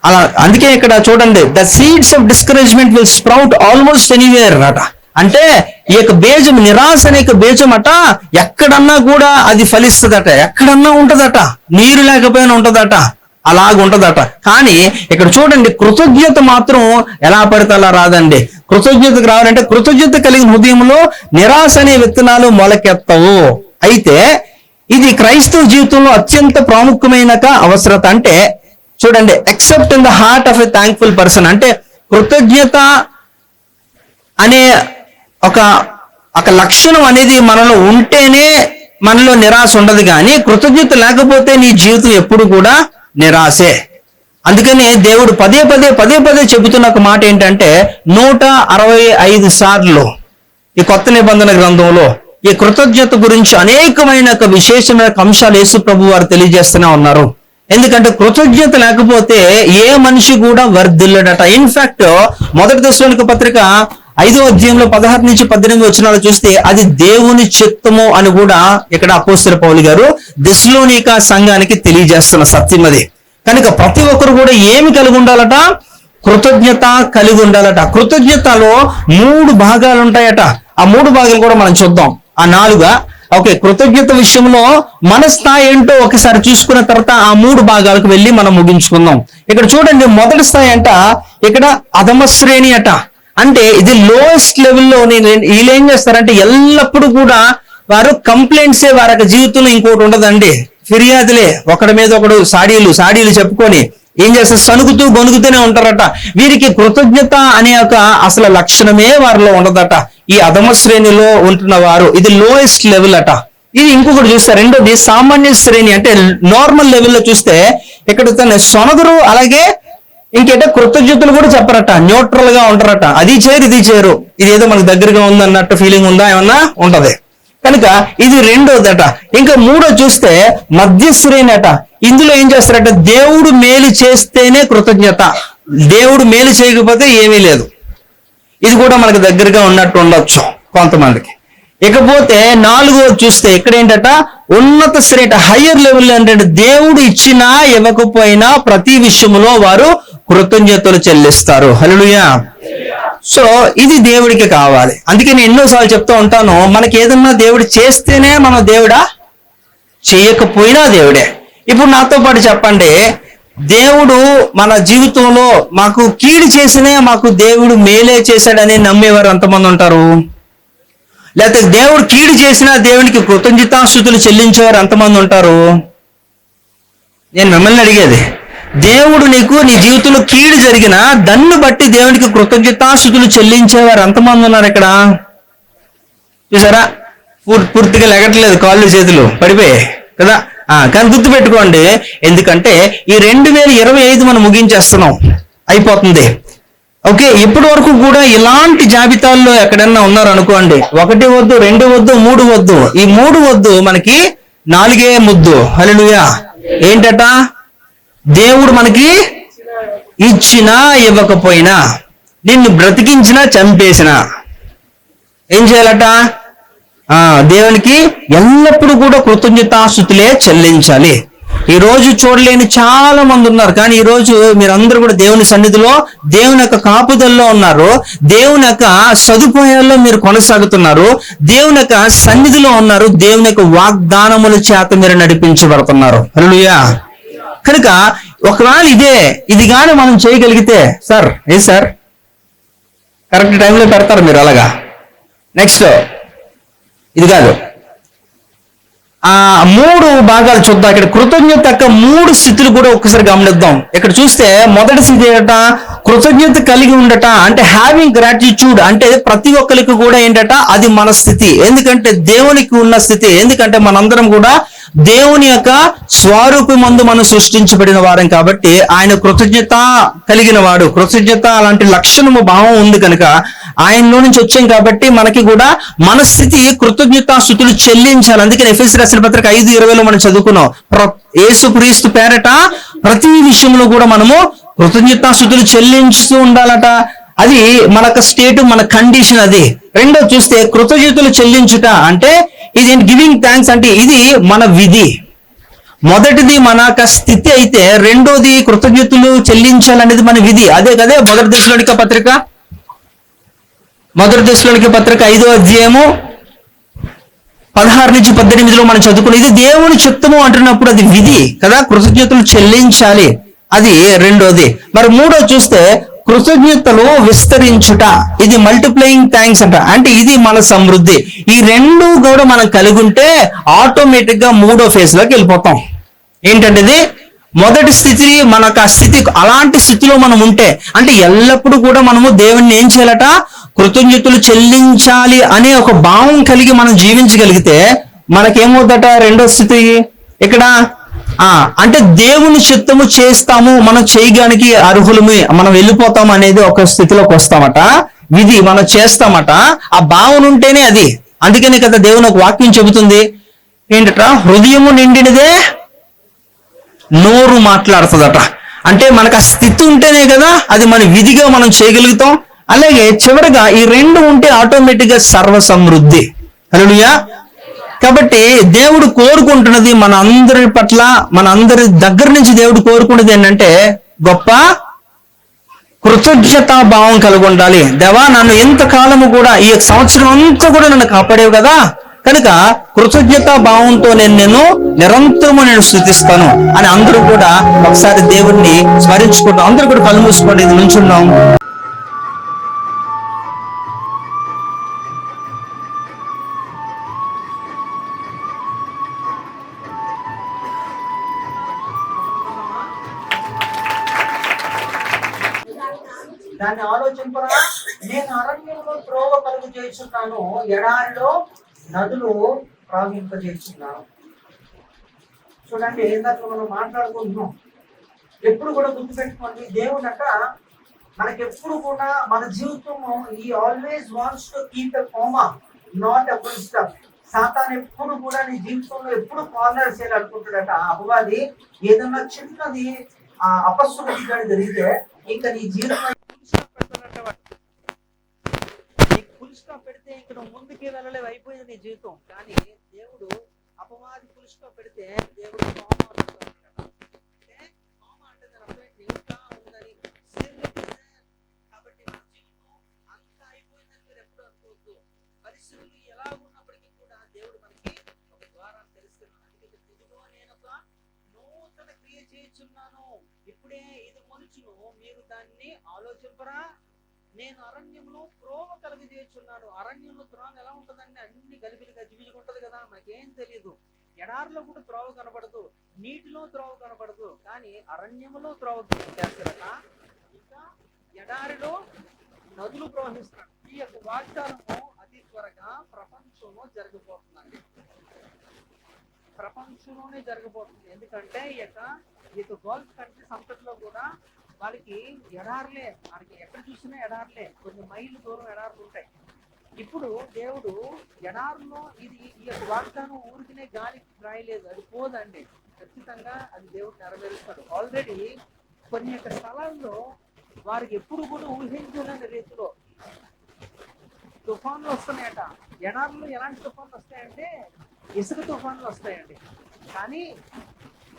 అలా. అందుకే ఇక్కడ చూడండి, the seeds of discouragement will sprout almost anywhere అట. అంటే ఈ యొక్క బీజం, నిరాశ అనే బీజం అట ఎక్కడన్నా కూడా అది ఫలిస్తుందట, ఎక్కడన్నా ఉంటదట, నీరు లేకపోయినా ఉంటదట, అలాగుంటదట. కానీ ఇక్కడ చూడండి, కృతజ్ఞత మాత్రం ఎలా పడితే అలా రాదండి. కృతజ్ఞతకు రావాలంటే కృతజ్ఞత కలిగిన హృదయంలో నిరాశ అనే విత్తనాలు మొలకెత్తవు. అయితే ఇది క్రైస్తవ జీవితంలో అత్యంత ప్రాముఖ్యమైన అవసరత. అంటే చూడండి, except in the heart of a thankful person. అంటే కృతజ్ఞత అనే ఒక లక్షణం అనేది మనలో ఉంటేనే మనలో నిరాశ ఉండదు. కానీ కృతజ్ఞత లేకపోతే నీ జీవితం ఎప్పుడు కూడా నిరాశే. అందుకని దేవుడు పదే పదే చెబుతున్న ఒక మాట ఏంటంటే 165 సార్లు ఈ కొత్త నిబంధన గ్రంథంలో ఈ కృతజ్ఞత గురించి అనేకమైన విశేషమైన అంశాలు యేసు ప్రభు వారు తెలియజేస్తూనే ఉన్నారు. ఎందుకంటే కృతజ్ఞత లేకపోతే ఏ మనిషి కూడా వర్ధిల్లడట. ఇన్ఫాక్ట్ మొదటి దశలోనిక పత్రిక 5వ అధ్యాయంలో 16 నుంచి 18 వచనాలు చూస్తే అది దేవుని చిత్తము అని కూడా ఇక్కడ అపోస్తలుడైన పౌలు గారు దెస్సలోనిక సంఘానికి తెలియజేస్తున్న సత్యం అది. కనుక ప్రతి ఒక్కరు కూడా ఏమి కలిగి ఉండాలట? కృతజ్ఞత కలిగి ఉండాలట. కృతజ్ఞతలో 3 భాగాలు ఉంటాయట. ఆ 3 భాగాలు కూడా మనం చూద్దాం. ఆ 4గా ఓకే, కృతజ్ఞత విషయంలో మన స్థాయి ఏంటో ఒకసారి చూసుకున్న తర్వాత ఆ 3 భాగాలకు వెళ్ళి మనం ముగించుకుందాం. ఇక్కడ చూడండి, మొదటి స్థాయి అంట ఇక్కడ అధమ శ్రేణి అట. అంటే ఇది లోయెస్ట్ లెవెల్లో వీళ్ళు ఏం చేస్తారంటే ఎల్లప్పుడూ కూడా వారు కంప్లైంట్సే వారి జీవితంలో. ఇంకోటి ఉండదండి, ఫిర్యాదులే. ఒకడి మీద ఒకడు సాడీలు చెప్పుకొని ఏం చేస్తారు? సనుగుతూ గొనుగుతూనే ఉంటారట. వీరికి కృతజ్ఞత అనే అసలు లక్షణమే వారిలో ఉండదట. ఈ అధమ శ్రేణిలో ఉంటున్న వారు ఇది లోయెస్ట్ లెవెల్ అట. ఇది ఇంకొకటి చూస్తే రెండోది సామాన్య శ్రేణి. అంటే నార్మల్ లెవెల్లో చూస్తే ఇక్కడ తన సొనగురు, అలాగే ఇంకేంటే కృతజ్ఞతలు కూడా చెప్పరట, న్యూట్రల్ గా ఉంటారట. అది చేయరు ఇది చేయరు, ఇది ఏదో మనకు దగ్గరగా ఉందన్నట్టు ఫీలింగ్ ఉందా ఏమన్నా ఉంటది. కనుక ఇది రెండోదట. ఇంకా 3వ చూస్తే మధ్య శ్రేణి అట. ఇందులో ఏం చేస్తారట? దేవుడు మేలు చేస్తేనే కృతజ్ఞత, దేవుడు మేలు చేయకపోతే ఏమీ లేదు. ఇది కూడా మనకు దగ్గరగా ఉన్నట్టు ఉండొచ్చు కొంతమందికి. ఇకపోతే 4వ చూస్తే ఇక్కడ ఏంటట? ఉన్నత శ్రేణి, హయ్యర్ లెవెల్. ఏంటంటే దేవుడు ఇచ్చినా ఇవ్వకపోయినా ప్రతి విషయంలో వారు కృతజ్ఞతలు చెల్లిస్తారు. హల్లెలూయా. సో ఇది దేవుడికి కావాలి. అందుకే నేను ఎన్నోసార్లు చెప్తూ ఉంటాను, మనకి ఏదన్నా దేవుడు చేస్తేనే మనం దేవుడా, చేయకపోయినా దేవుడే. ఇప్పుడు నాతో పాటు చెప్పండి, దేవుడు మన జీవితంలో మాకు కీడు చేసినే మాకు దేవుడు మేలే చేశాడని నమ్మేవారు ఎంతమంది ఉంటారు? లేకపోతే దేవుడు కీడు చేసినా దేవునికి కృతజ్ఞతాస్తుతులు చెల్లించేవారు ఎంతమంది ఉంటారు? నేను మిమ్మల్ని అడిగేది, దేవుడు నీకు నీ జీవితంలో కీడు జరిగినా దాన్ని బట్టి దేవునికి కృతజ్ఞతాస్తుతులు చెల్లించేవారు ఎంతమంది ఉన్నారు ఇక్కడ? చూసారా, పూర్తిగా లెగట్లేదు, కాళ్ళు చేతులు పడిపోయాయి కదా. కానీ గుర్తుపెట్టుకోండి, ఎందుకంటే ఈ 2025 మనం ముగించేస్తున్నాం, అయిపోతుంది. ఓకే, ఇప్పటి వరకు కూడా ఇలాంటి జాబితాల్లో ఎక్కడన్నా ఉన్నారు అనుకోండి, 1 వద్దు, 2 వద్దు, 3 వద్దు. ఈ 3 వద్దు, మనకి 4గే ముద్దు. హల్లెలూయా. ఏంటట? దేవుడు మనకి ఇచ్చినా ఇవ్వకపోయినా, నిన్ను బ్రతికించినా చంపేసినా ఏం చేయాలట? దేవునికి ఎల్లప్పుడూ కూడా కృతజ్ఞతాస్తుతులే చెల్లించాలి. ఈ రోజు చూడలేని చాలా మంది ఉన్నారు, కానీ ఈ రోజు మీరందరూ కూడా దేవుని సన్నిధిలో, దేవుని యొక్క కాపుదల్లో ఉన్నారు, దేవుని యొక్క సదుపాయాల్లో మీరు కొనసాగుతున్నారు, దేవుని యొక్క సన్నిధిలో ఉన్నారు, దేవుని యొక్క వాగ్దానముల చేత మీరు నడిపించబడుతున్నారు. హల్లెలూయా. కనుక ఒకవేళ ఇది కానీ మనం చేయగలిగితే, సార్ కరెక్ట్ టైంలో పెడతారు మీరు అలాగా. నెక్స్ట్ ఇది కాదు, ఆ 3 భాగాలు చూద్దాం. ఇక్కడ కృతజ్ఞత యొక్క 3 స్థితులు కూడా ఒక్కసారి గమనిద్దాం. ఇక్కడ చూస్తే మొదటి స్థితి ఏంటట, కృతజ్ఞత కలిగి ఉండట, అంటే హ్యావింగ్ గ్రాటిట్యూడ్, అంటే ప్రతి ఒక్కరికి కూడా ఏంటట, అది మన స్థితి. ఎందుకంటే దేవునికి ఉన్న స్థితి. ఎందుకంటే మనందరం కూడా దేవుని యొక్క స్వరూపమందు మనం సృష్టించబడిన వారం కాబట్టి ఆయన కృతజ్ఞత కలిగిన వాడు. కృతజ్ఞత అలాంటి లక్షణము భావం ఉంది కనుక ఆయనలో నుంచి వచ్చాం కాబట్టి మనకి కూడా మన స్థితి కృతజ్ఞతాస్తుతులు చెల్లించాలి. అందుకని ఎఫెసీ రాసిన పత్రిక 5:20 మనం చదువుకున్నాం, యేసుక్రీస్తు పేరట ప్రతి విషయంలో కూడా మనము కృతజ్ఞతాస్తుతులు చెల్లించుతూ ఉండాలట. అది మనకు స్టేట్, మన కండిషన్ అది. రెండో చూస్తే కృతజ్ఞతలు చెల్లించుట అంటే ఇది గివింగ్ థ్యాంక్స్, అంటే ఇది మన విధి. మొదటిది మన స్థితి అయితే రెండోది కృతజ్ఞతలు చెల్లించాలనేది మన విధి. అదే కదే మొదటి దశలోనిక పత్రిక 5వ అధ్యాయము 16-18 మనం చదువుకుని, ఇది దేవుని చిత్తము అంటున్నప్పుడు అది విధి కదా, కృతజ్ఞతలు చెల్లించాలి, అది రెండోది. మరి మూడో చూస్తే కృతజ్ఞతలు విస్తరించుట, ఇది మల్టిప్లయింగ్ థ్యాంక్స్ అంట, అంటే ఇది మన సమృద్ధి. ఈ రెండు కూడా మనం కలిగి ఉంటే ఆటోమేటిక్ గా 3వ ఫేజ్ లోకి వెళ్ళిపోతాం. ఏంటంటే ఇది మొదటి స్థితి, మనకు ఆ స్థితి, అలాంటి స్థితిలో మనం ఉంటే, అంటే ఎల్లప్పుడూ కూడా మనము దేవుణ్ణి ఏం చేయాలట, కృతజ్ఞతలు చెల్లించాలి అనే ఒక భావం కలిగి మనం జీవించగలిగితే మనకేమవుతుందట, రెండో స్థితి ఇక్కడ అంటే దేవుని చిత్తము చేస్తాము, మనం చేయడానికి అర్హులమే, మనం వెళ్ళిపోతాం అనేది ఒక స్థితిలోకి వస్తామట. విధి మనం చేస్తామట, ఆ భావన ఉంటేనే అది. అందుకనే కదా దేవుని ఒక వాక్యం చెబుతుంది ఏంటట, హృదయము నిండినదే నోరు మాట్లాడుతుందట. అంటే మనకు ఆ స్థితి ఉంటేనే కదా అది మన విధిగా మనం చేయగలుగుతాం. అలాగే చివరిగా ఈ రెండు ఉంటే ఆటోమేటిక్ గా సర్వ సమృద్ధి. హల్లెలూయా. కాబట్టి దేవుడు కోరుకుంటున్నది మన అందరి పట్ల, మన అందరి దగ్గర నుంచి దేవుడు కోరుకున్నది ఏంటంటే గొప్ప కృతజ్ఞతా భావం కలిగి ఉండాలి. దేవా, నన్ను ఎంతకాలము కూడా ఈ సంవత్సరం అంతా కూడా నన్ను కాపాడేవు కదా, కనుక కృతజ్ఞతా భావంతో నేను నిరంతరము స్తుతిస్తాను అని అందరూ కూడా ఒకసారి దేవుణ్ణి స్మరించుకుంటాం. అందరూ కూడా కళ్ళు మూసుకోండి, ఇది నుంచున్నాం. దాన్ని ఆలోచింపరా, నేను అరణ్యంలో త్రోవ కలుగు చేస్తున్నాను, ఎడారిలో నదులు ప్రవహింపజేస్తున్నాను. చూడండి, ఇందాక మనం మాట్లాడుకుంటున్నాం. ఎప్పుడు కూడా గుర్తుపెట్టుకోండి, దేవుడట మనకెప్పుడు కూడా మన జీవితము ఈ always wants to keep a comma, not a full stop. సాతాను ఎప్పుడు కూడా నీ జీవితంలో ఎప్పుడు కార్నర్ చేయాలనుకుంటాడట. అపవాది ఏదన్నా చిన్నది అపశృతి కానీ జరిగితే ఇంకా నీ జీవితంలో ఫుల్ స్టాప్ పెడితే ఇక్కడ ముందుకి వెళ్ళలేవు, అయిపోయింది నీ జీవితం. కానీ దేవుడు అపవాది ఫుల్ స్టాప్ పెడితే దేవుడు ఇంకా ఉందని. కాబట్టి మన జీవితం అంతా అయిపోయిందని మీరు ఎప్పుడు అనుకోవద్దు. పరిస్థితులు ఎలా ఉన్నప్పటికీ కూడా దేవుడు మనకి ఒక ద్వారాన్ని తెలుస్తున్నాడు. అందుకే ఇదిగో నేను ఒక నూతన క్రియ చేయుచున్నాను, ఇప్పుడే ఇది మొలుచును, మీరు దాన్ని ఆలోచింపరా. నేను అరణ్యంలో త్రోవ కలుగజేయుచున్నాను. అరణ్యంలో త్రోవ ఎలా ఉంటుందండి, అన్ని గలిబిలి గజిబిజిగా ఉంటది కదా, మనకేం తెలియదు. ఎడారిలో కూడా త్రోవ కనపడదు, నీటిలో త్రోవ కనపడదు, కానీ అరణ్యంలో త్రోవ చేస్తారట. ఇంకా ఎడారిలో నదులు ప్రవహిస్తాడు. ఈ యొక్క వాగ్దానము అతి త్వరగా ప్రపంచంలో జరగబోతుందండి. ప్రపంచంలోనే జరగబోతుంది. ఎందుకంటే ఈ యొక్క గల్ఫ్ కంట్రీస్ అంతట్లో కూడా వాళ్ళకి ఎడారులే, మనకి ఎక్కడ చూసినా ఎడారులే, కొన్ని మైళ్ళు దూరం ఎడారులు ఉంటాయి. ఇప్పుడు దేవుడు ఎడారులో ఈ యొక్క వాగ్దానం ఊరికినే గాలికి రాయలేదు, అది పోదండి, ఖచ్చితంగా అది దేవుడు నెరవేరుస్తాడు. ఆల్రెడీ కొన్ని యొక్క స్థలాల్లో వారికి ఎప్పుడు కూడా ఊహించలేని రీతిలో తుఫాన్లు వస్తున్నాయట. ఎడారులో ఎలాంటి తుఫాన్లు వస్తాయంటే ఇసుక తుఫాన్లు వస్తాయండి. కానీ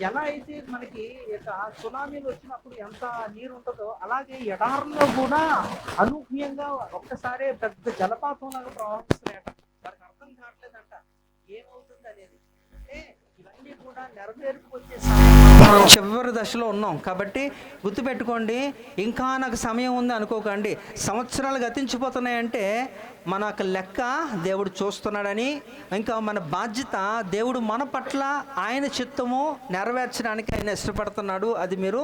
ఎలా అయితే మనకి ఇక సునామీలు వచ్చినప్పుడు ఎంత నీరు ఉంటుందో అలాగే ఎడారుల్లో కూడా అనూహ్యంగా ఒక్కసారి పెద్ద జలపాతం లాగా ప్రవహిస్తున్నాయట. వారికి అర్థం కావట్లేదంట ఏమవుతుంది అనేది. అంటే ఇవన్నీ కూడా నెరవేర్పు వచ్చే మనం చివరి దశలో ఉన్నాం కాబట్టి గుర్తుపెట్టుకోండి. ఇంకా నాకు సమయం ఉంది అనుకోకండి. సంవత్సరాలు గతించిపోతున్నాయంటే మన లెక్క దేవుడు చూస్తున్నాడని, ఇంకా మన బాధ్యత దేవుడు మన పట్ల ఆయన చిత్తము నెరవేర్చడానికి ఆయన ఇష్టపడుతున్నాడు. అది మీరు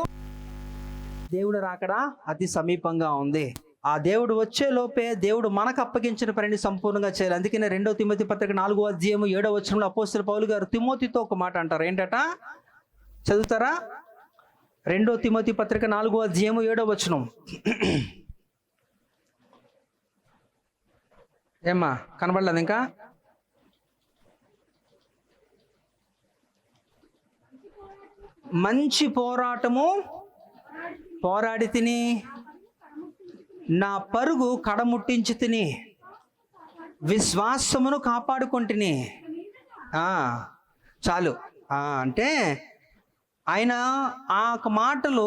దేవుడు రాకడా అతి సమీపంగా ఉంది. ఆ దేవుడు వచ్చే లోపే దేవుడు మనకు అప్పగించిన పనిని సంపూర్ణంగా చేయాలి. అందుకనే 2 తిమోతి పత్రిక 4వ అధ్యాయము 7వ వచనంలో అపోస్తలుడు పౌలు గారు తిమోతితో ఒక మాట అంటారు. ఏంటట చదువుతారా? 2 తిమోతి పత్రిక 4వ అధ్యాయము 7వ వచనం. ఏమ్మా కనబడలేదు ఇంకా? మంచి పోరాటము పోరాడి తిని నా పరుగు కడముట్టించి తిని విశ్వాసమును కాపాడుకుంటుని. చాలు. అంటే ఆయన ఆ మాటలు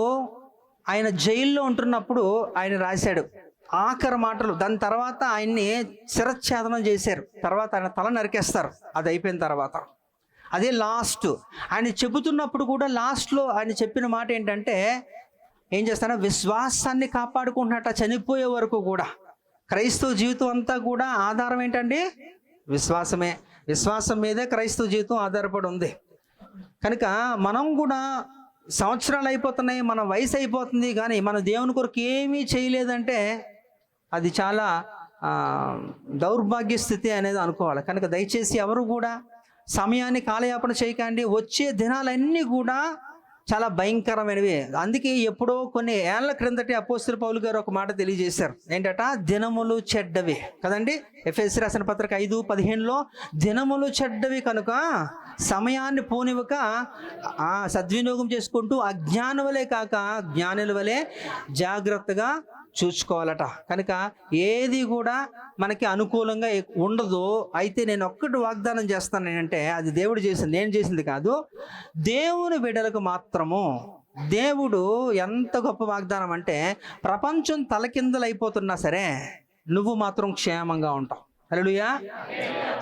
ఆయన జైల్లో ఉంటున్నప్పుడు ఆయన రాశాడు ఆఖరి మాటలు. దాని తర్వాత ఆయన్ని శిరచ్ఛేదనం చేశారు. తర్వాత ఆయన తల నరికేస్తారు. అది అయిపోయిన తర్వాత అదే లాస్ట్. ఆయన చెబుతున్నప్పుడు కూడా లాస్ట్లో ఆయన చెప్పిన మాట ఏంటంటే ఏం చేస్తారా? విశ్వాసాన్ని కాపాడుకుంటున్నట్ట చనిపోయే వరకు కూడా. క్రైస్తవ జీవితం అంతా కూడా ఆధారం ఏంటండి? విశ్వాసమే. విశ్వాసం మీదే క్రైస్తవ జీవితం ఆధారపడి ఉంది. కనుక మనం కూడా సంవత్సరాలు అయిపోతున్నాయి, మన వయసు అయిపోతుంది, కానీ మన దేవుని కొరకు ఏమీ చేయలేదంటే అది చాలా దౌర్భాగ్య స్థితి అనేది అనుకోవాలి. కనుక దయచేసి ఎవరు కూడా సమయాన్ని కాలయాపన చేయకండి. వచ్చే దినాలన్నీ కూడా చాలా భయంకరమైనవి. అందుకే ఎప్పుడో కొన్ని ఏళ్ల క్రిందటి అపోస్తలుడు పౌలు గారు ఒక మాట తెలియజేశారు. ఏంటట? దినములు చెడ్డవి కదండి. ఎఫెసీ రాసిన పత్రిక 5:15లో దినములు చెడ్డవి కనుక సమయాన్ని పోనివ్వక సద్వినియోగం చేసుకుంటూ అజ్ఞానులే కాక జ్ఞానుల వలె జాగ్రత్తగా చూసుకోవాలట. కనుక ఏది కూడా మనకి అనుకూలంగా ఉండదు. అయితే నేను ఒక్కటి వాగ్దానం చేస్తాను ఏంటంటే అది దేవుడు చేసింది, నేను చేసింది కాదు. దేవుని బిడ్డలకు మాత్రము దేవుడు ఎంత గొప్ప వాగ్దానం అంటే ప్రపంచం తలకిందులైపోతున్నా సరే నువ్వు మాత్రం క్షేమంగా ఉంటావు. హల్లెలూయా.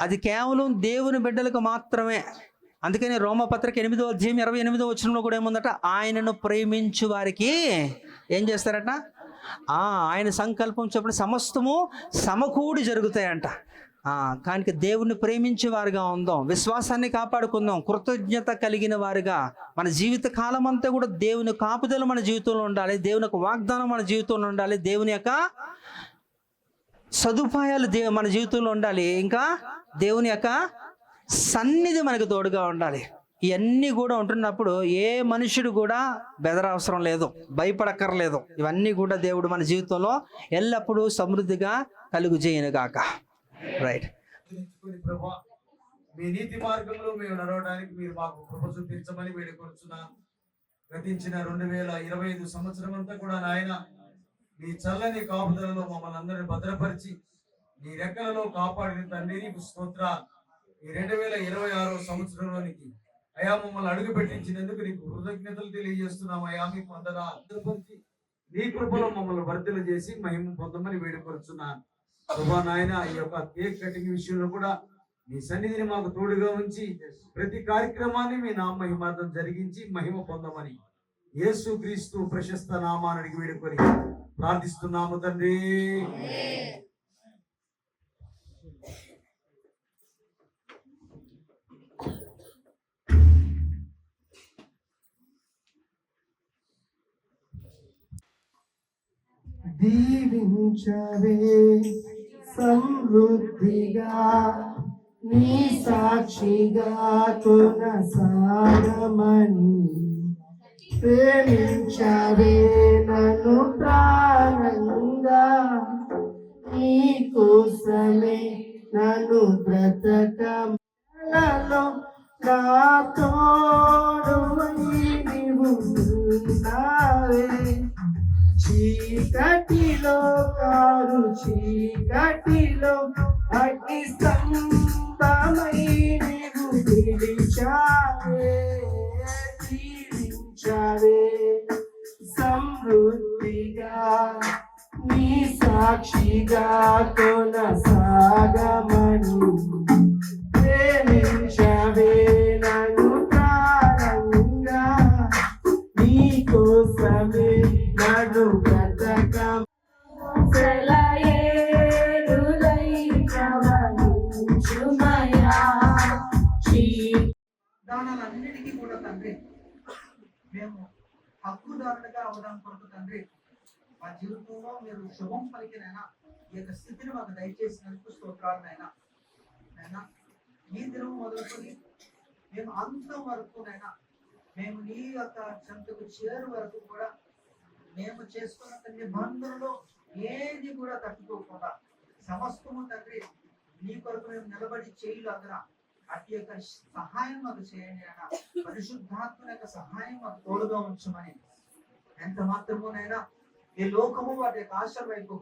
అది కేవలం దేవుని బిడ్డలకు మాత్రమే. అందుకని రోమపత్రిక 8వ అధ్యాయం 28వ వచనంలో కూడా ఏముందట? ఆయనను ప్రేమించు వారికి ఏం చేస్తారట? ఆయన సంకల్పం చొప్పున సమస్తము సమకూడి జరుగుతాయంట. కనుక దేవుణ్ణి ప్రేమించే వారుగా ఉందాం, విశ్వాసాన్ని కాపాడుకుందాం, కృతజ్ఞత కలిగిన వారుగా మన జీవిత కాలం అంతా కూడా దేవుని కాపుదల మన జీవితంలో ఉండాలి, దేవుని యొక్క వాగ్దానం మన జీవితంలో ఉండాలి, దేవుని యొక్క సదుపాయాలు మన జీవితంలో ఉండాలి, ఇంకా దేవుని యొక్క సన్నిధి మనకు తోడుగా ఉండాలి. ఇవన్నీ కూడా ఉంటున్నప్పుడు ఏ మనుషుడు కూడా బెదరవసరం లేదు, భయపడక్కర్లేదు. ఇవన్నీ కూడా దేవుడు మన జీవితంలో ఎల్లప్పుడూ సమృద్ధిగా కలుగు చేయనుగాక. రైట్. మీ నీతి మార్గంలో మేము నడవడానికి మీరు మాకు కృప చూపించమని వేడుకొనుచున్నాను. గతించిన 2025 సంవత్సరం అంతా కూడా నాయన నీ చల్లని కాపుదలలో మమ్మల్ని అందరినీ భద్రపరిచి నీ రెక్కలలో కాపాడిన తండ్రి నీకు స్తోత్రాలు. ఈ 2026 సంవత్సరంలోనికి అయా మమ్మల్ని అడుగు పెట్టించినందుకు నీకు కృతజ్ఞతలు తెలియజేస్తున్నాం. అయా మీకు భద్రపరిచి నీ కృపలో మమ్మల్ని వర్ధలు చేసి మహిమ పొందమని వేడుకొనుచున్నాను. ప్రభా నాయన ఈ యొక్క కేక్ కటింగ్ విషయంలో కూడా మీ సన్నిధిని మాకు తోడుగా ఉంచి ప్రతి కార్యక్రమాన్ని మీ నామ మహిమార్థం జరిగించి మహిమ పొందమని యేసు క్రీస్తు ప్రశస్త నామాన్ని అడిగి వేడుకొని ప్రార్థిస్తున్నాము తండ్రి. దీవించవే సమృద్ధిగా నీ సాక్షిగా కొనసాగమని, ప్రేమించవే నన్ను ప్రాణంగా, నీ కోసమే నన్ను బ్రతకమలలో నా తోడువై నీవు ఉన్నావే. చీకటిలో కారు చీకటిలో అగ్ని స్తంభమై నీవు నిలిచావే. సాక్షిగా కొనసాగమని ప్రేమించవే నన్ను ప్రాణంగా నీకోసమే నన్ను బ్రతకం దానాలన్నిటికీ కూడా తండ్రి మేము హక్కుదారులుగా అవడానికి కొరకు తండ్రి మా జీవితంలో మీరు శుభం పలికినైనా ఈ యొక్క స్థితిని మాకు దయచేసినందుకు స్తోత్రాలనైనా నైనా ఈ దినం మొదలుకొని మేము అంతం వరకునైనా మేము నీ యొక్క చెంతకు చేరు వరకు కూడా మేము చేసుకున్న నిబంధనలో ఏది కూడా తట్టుకోకుండా సమస్తము తండ్రి నీ కొరకు మేము నిలబడి చేయలాగా అటు యొక్క సహాయం మాకు చేయండి అన్న పరిశుద్ధాత్మ యొక్క సహాయం మాకు తోడుగా ఉంచమని ఎంత మాత్రమునైనా ఈ లోకము వాటి యొక్క ఆశ వైపు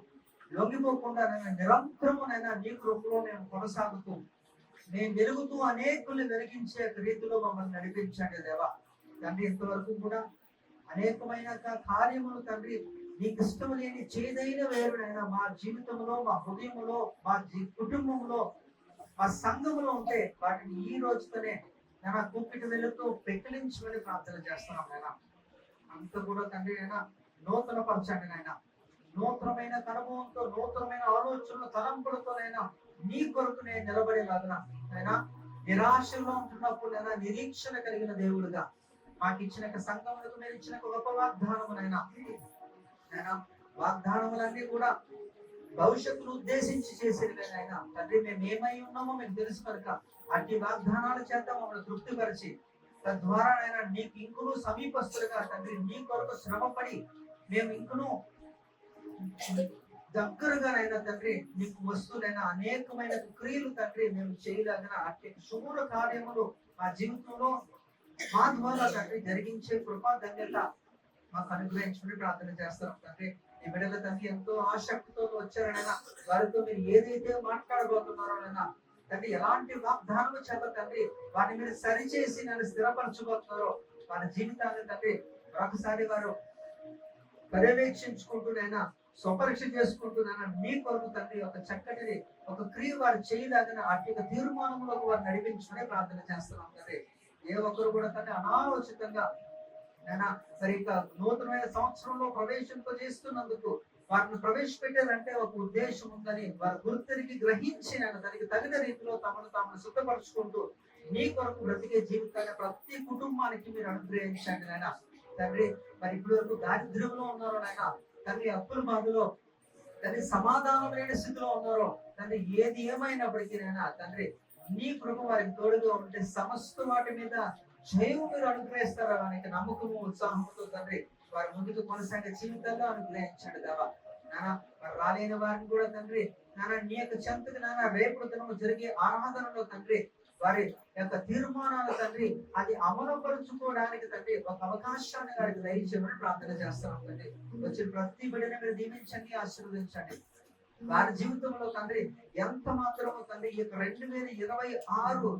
లొంగిపోకుండా నిరంతరమునైనా నీ కృపలో మేము కొనసాగుతూ మేము వెలుగుతూ అనేకుల్ని వెలిగించే రీతిలో మమ్మల్ని నడిపించండి దేవా తండ్రి ఇంతవరకు కూడా అనేకమైన కార్యములు తండ్రి నీకు ఇష్టం లేని చేదైన వేరునైనా మా జీవితంలో మా హృదయంలో మా కుటుంబంలో మా సంఘంలో ఉంటే వాటిని ఈ రోజుతోనే నేను కూపిటి వెళుతూ పెకిలించమని ప్రార్థన చేస్తున్నాం నాయన అంత కూడా తండ్రి అయినా నూతన పరచండి నాయన నూతనమైన అనుభవంతో నూతనమైన ఆలోచనలు తలంపులతోనైనా నీ కొరకు నేను నిలబడేలాగా అయినా నిరాశలో ఉంటున్నప్పుడైనా నిరీక్షణ కలిగిన దేవుడుగా మాకు ఇచ్చిన సంఘములకు మీరు ఇచ్చిన గొప్ప వాగ్దానమునైనా వాగ్దానములన్నీ కూడా భవిష్యత్తును ఉద్దేశించి చేసేదినైనా తండ్రి మేము ఏమై ఉన్నామో మీకు తెలుసు కనుక అట్టి వాగ్దానాల చేత మమ్మల్ని తృప్తిపరిచి తద్వారానైనా నీకు ఇంకును సమీపస్తులుగా తండ్రి నీ కొరకు శ్రమపడి మేము ఇంకును దగ్గరగానైనా తండ్రి నీకు వస్తువులైన అనేకమైన క్రియలు తండ్రి మేము చేయలాగిన అట్టి శుభ్ర కార్యములు మా జీవితంలో మా ద్వారా తండ్రి జరిగించే కృపా ధన్యత మాకు అనుగ్రహించుకుని ప్రార్థన చేస్తాం తండ్రి ఈ బిడ్డల తండ్రి ఎంతో ఆసక్తితో వచ్చారనైనా వారితో మీరు ఏదైతే మాట్లాడబోతున్నారోనైనా తండ్రి ఎలాంటి వాగ్దానం చేత తండ్రి వారిని మీరు సరిచేసి నన్ను స్థిరపరచబోతున్నారో వారి జీవితాన్ని తండ్రి మరొకసారి వారు పర్యవేక్షించుకుంటూనైనా స్వపరీక్ష చేసుకుంటూనైనా మీ కొరకు తండ్రి ఒక చక్కటిది ఒక క్రియ వారు చేయలాగిన అటు యొక్క తీర్మానంలోకి వారు నడిపించుకునే ప్రార్థన చేస్తున్నాం తండ్రి ఏ ఒక్కరు కూడా తండ్రి అనాలోచితంగా నేను మరి ఇక నూతనమైన సంవత్సరంలో చేస్తున్నందుకు వారిని ప్రవేశపెట్టారంటే ఒక ఉద్దేశం ఉందని వారు గుర్తిరిగి గ్రహించి నేను దానికి తగిన రీతిలో తాము సిద్ధపరచుకుంటూ నీ కొరకు బ్రతికే జీవితాన్ని ప్రతి కుటుంబానికి మీరు అనుగ్రహించండి నాయన తండ్రి మరి ఇప్పటి వరకు దారిద్ర్యంలో ఉన్నారో నాయన తండ్రి అప్పుల బాధలో తండ్రి సమాధానం లేని స్థితిలో ఉన్నారో తండ్రి ఏది ఏమైనప్పటికీ నైనా తండ్రి నీ కృప వారికి తోడుగా ఉంటే సమస్త వాటి మీద జయము మీరు అనుగ్రహిస్తారా వారికి నమ్మకము ఉత్సాహంతో తండ్రి వారి ముందుకు కొనసాగే జీవితాల్లో అనుగ్రహించండి దేవా నాన్న వారు రాలేని వారిని కూడా తండ్రి నాన్న నీ యొక్క చెంతకు నాన్న రేపు దినము జరిగే ఆరాధనలో తండ్రి వారి యొక్క తీర్మానాలు తండ్రి అది అమలుపరుచుకోవడానికి తండ్రి ఒక అవకాశాన్ని వారికి దయచేయమని ప్రార్థన చేస్తున్నాం తండ్రి వచ్చిన ప్రతి బిడ్డని మీరు దీవించండి ఆశీర్వదించండి వారి జీవితంలో తండ్రి ఎంత మాత్రమో తండ్రి ఈ యొక్క 2026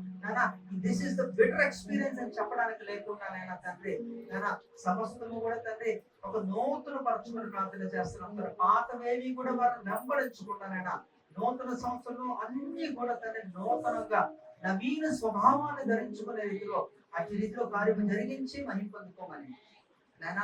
this is the better experience అని చెప్పడానికి లేకుండా నాయన తండ్రి సమస్తము కూడా తండ్రి ఒక నూతన పరచుకుని ప్రార్థన చేస్తున్నాం పాతవేవి కూడా వారు వెంబడించుకుంటానైనా నూతన సంవత్సరంలో అన్ని కూడా తండ్రి నూతనంగా నవీన స్వభావాన్ని ధరించుకునే రీతిలో అటు రీతిలో కార్యం జరిగించి మహిమ పొందుకోమని నాయన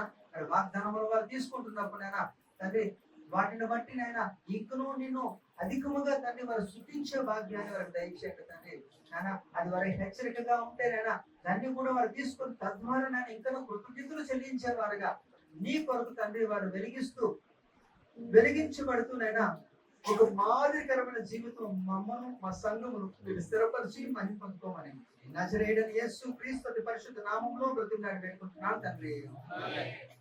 వాగ్దానములు వారు తీసుకుంటున్నప్పుడు నాయన తండ్రి వాటిని బట్టి నాయన ఇంకనూ నిన్ను అధికముగా తండ్రి వారు శృతించే భాగ్యాన్ని వారికి దయచేయండి తండ్రి నాయన అది వారి హెచ్చరికగా ఉంటే నాయన దాన్ని కూడా వారు తీసుకొని తద్వారా నాయన ఇంకా కృతజ్ఞతలు చెల్లించే వారుగా నీ కొరకు తండ్రి వారు వెలిగించబడుతూనైనా ఒక మాదిరికరమైన జీవితం మమ్మను మా సంఘమును మీరు స్థిరపరిచి మహిమ పొందుకోమని నజరేయుడైన యేసు క్రీస్తు పరిశుద్ధ నామములో బ్రతిమలాడి వేడుకుంటున్నాను తండ్రి.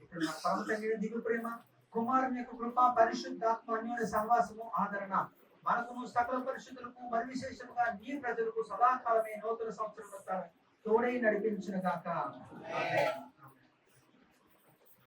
ఇప్పుడు నా పరమ తండ్రి దివ్య ప్రేమ కుమారుని యొక్క కృప పరిశుద్ధాత్మ అన్యోన్య సహవాసము ఆదరణ మనకును సకల పరిశుద్ధులకు మరి విశేషముగా నీ ప్రజలకు సదాకాలమే నూతన సంవత్సరం తోడై నడిపించును గాక.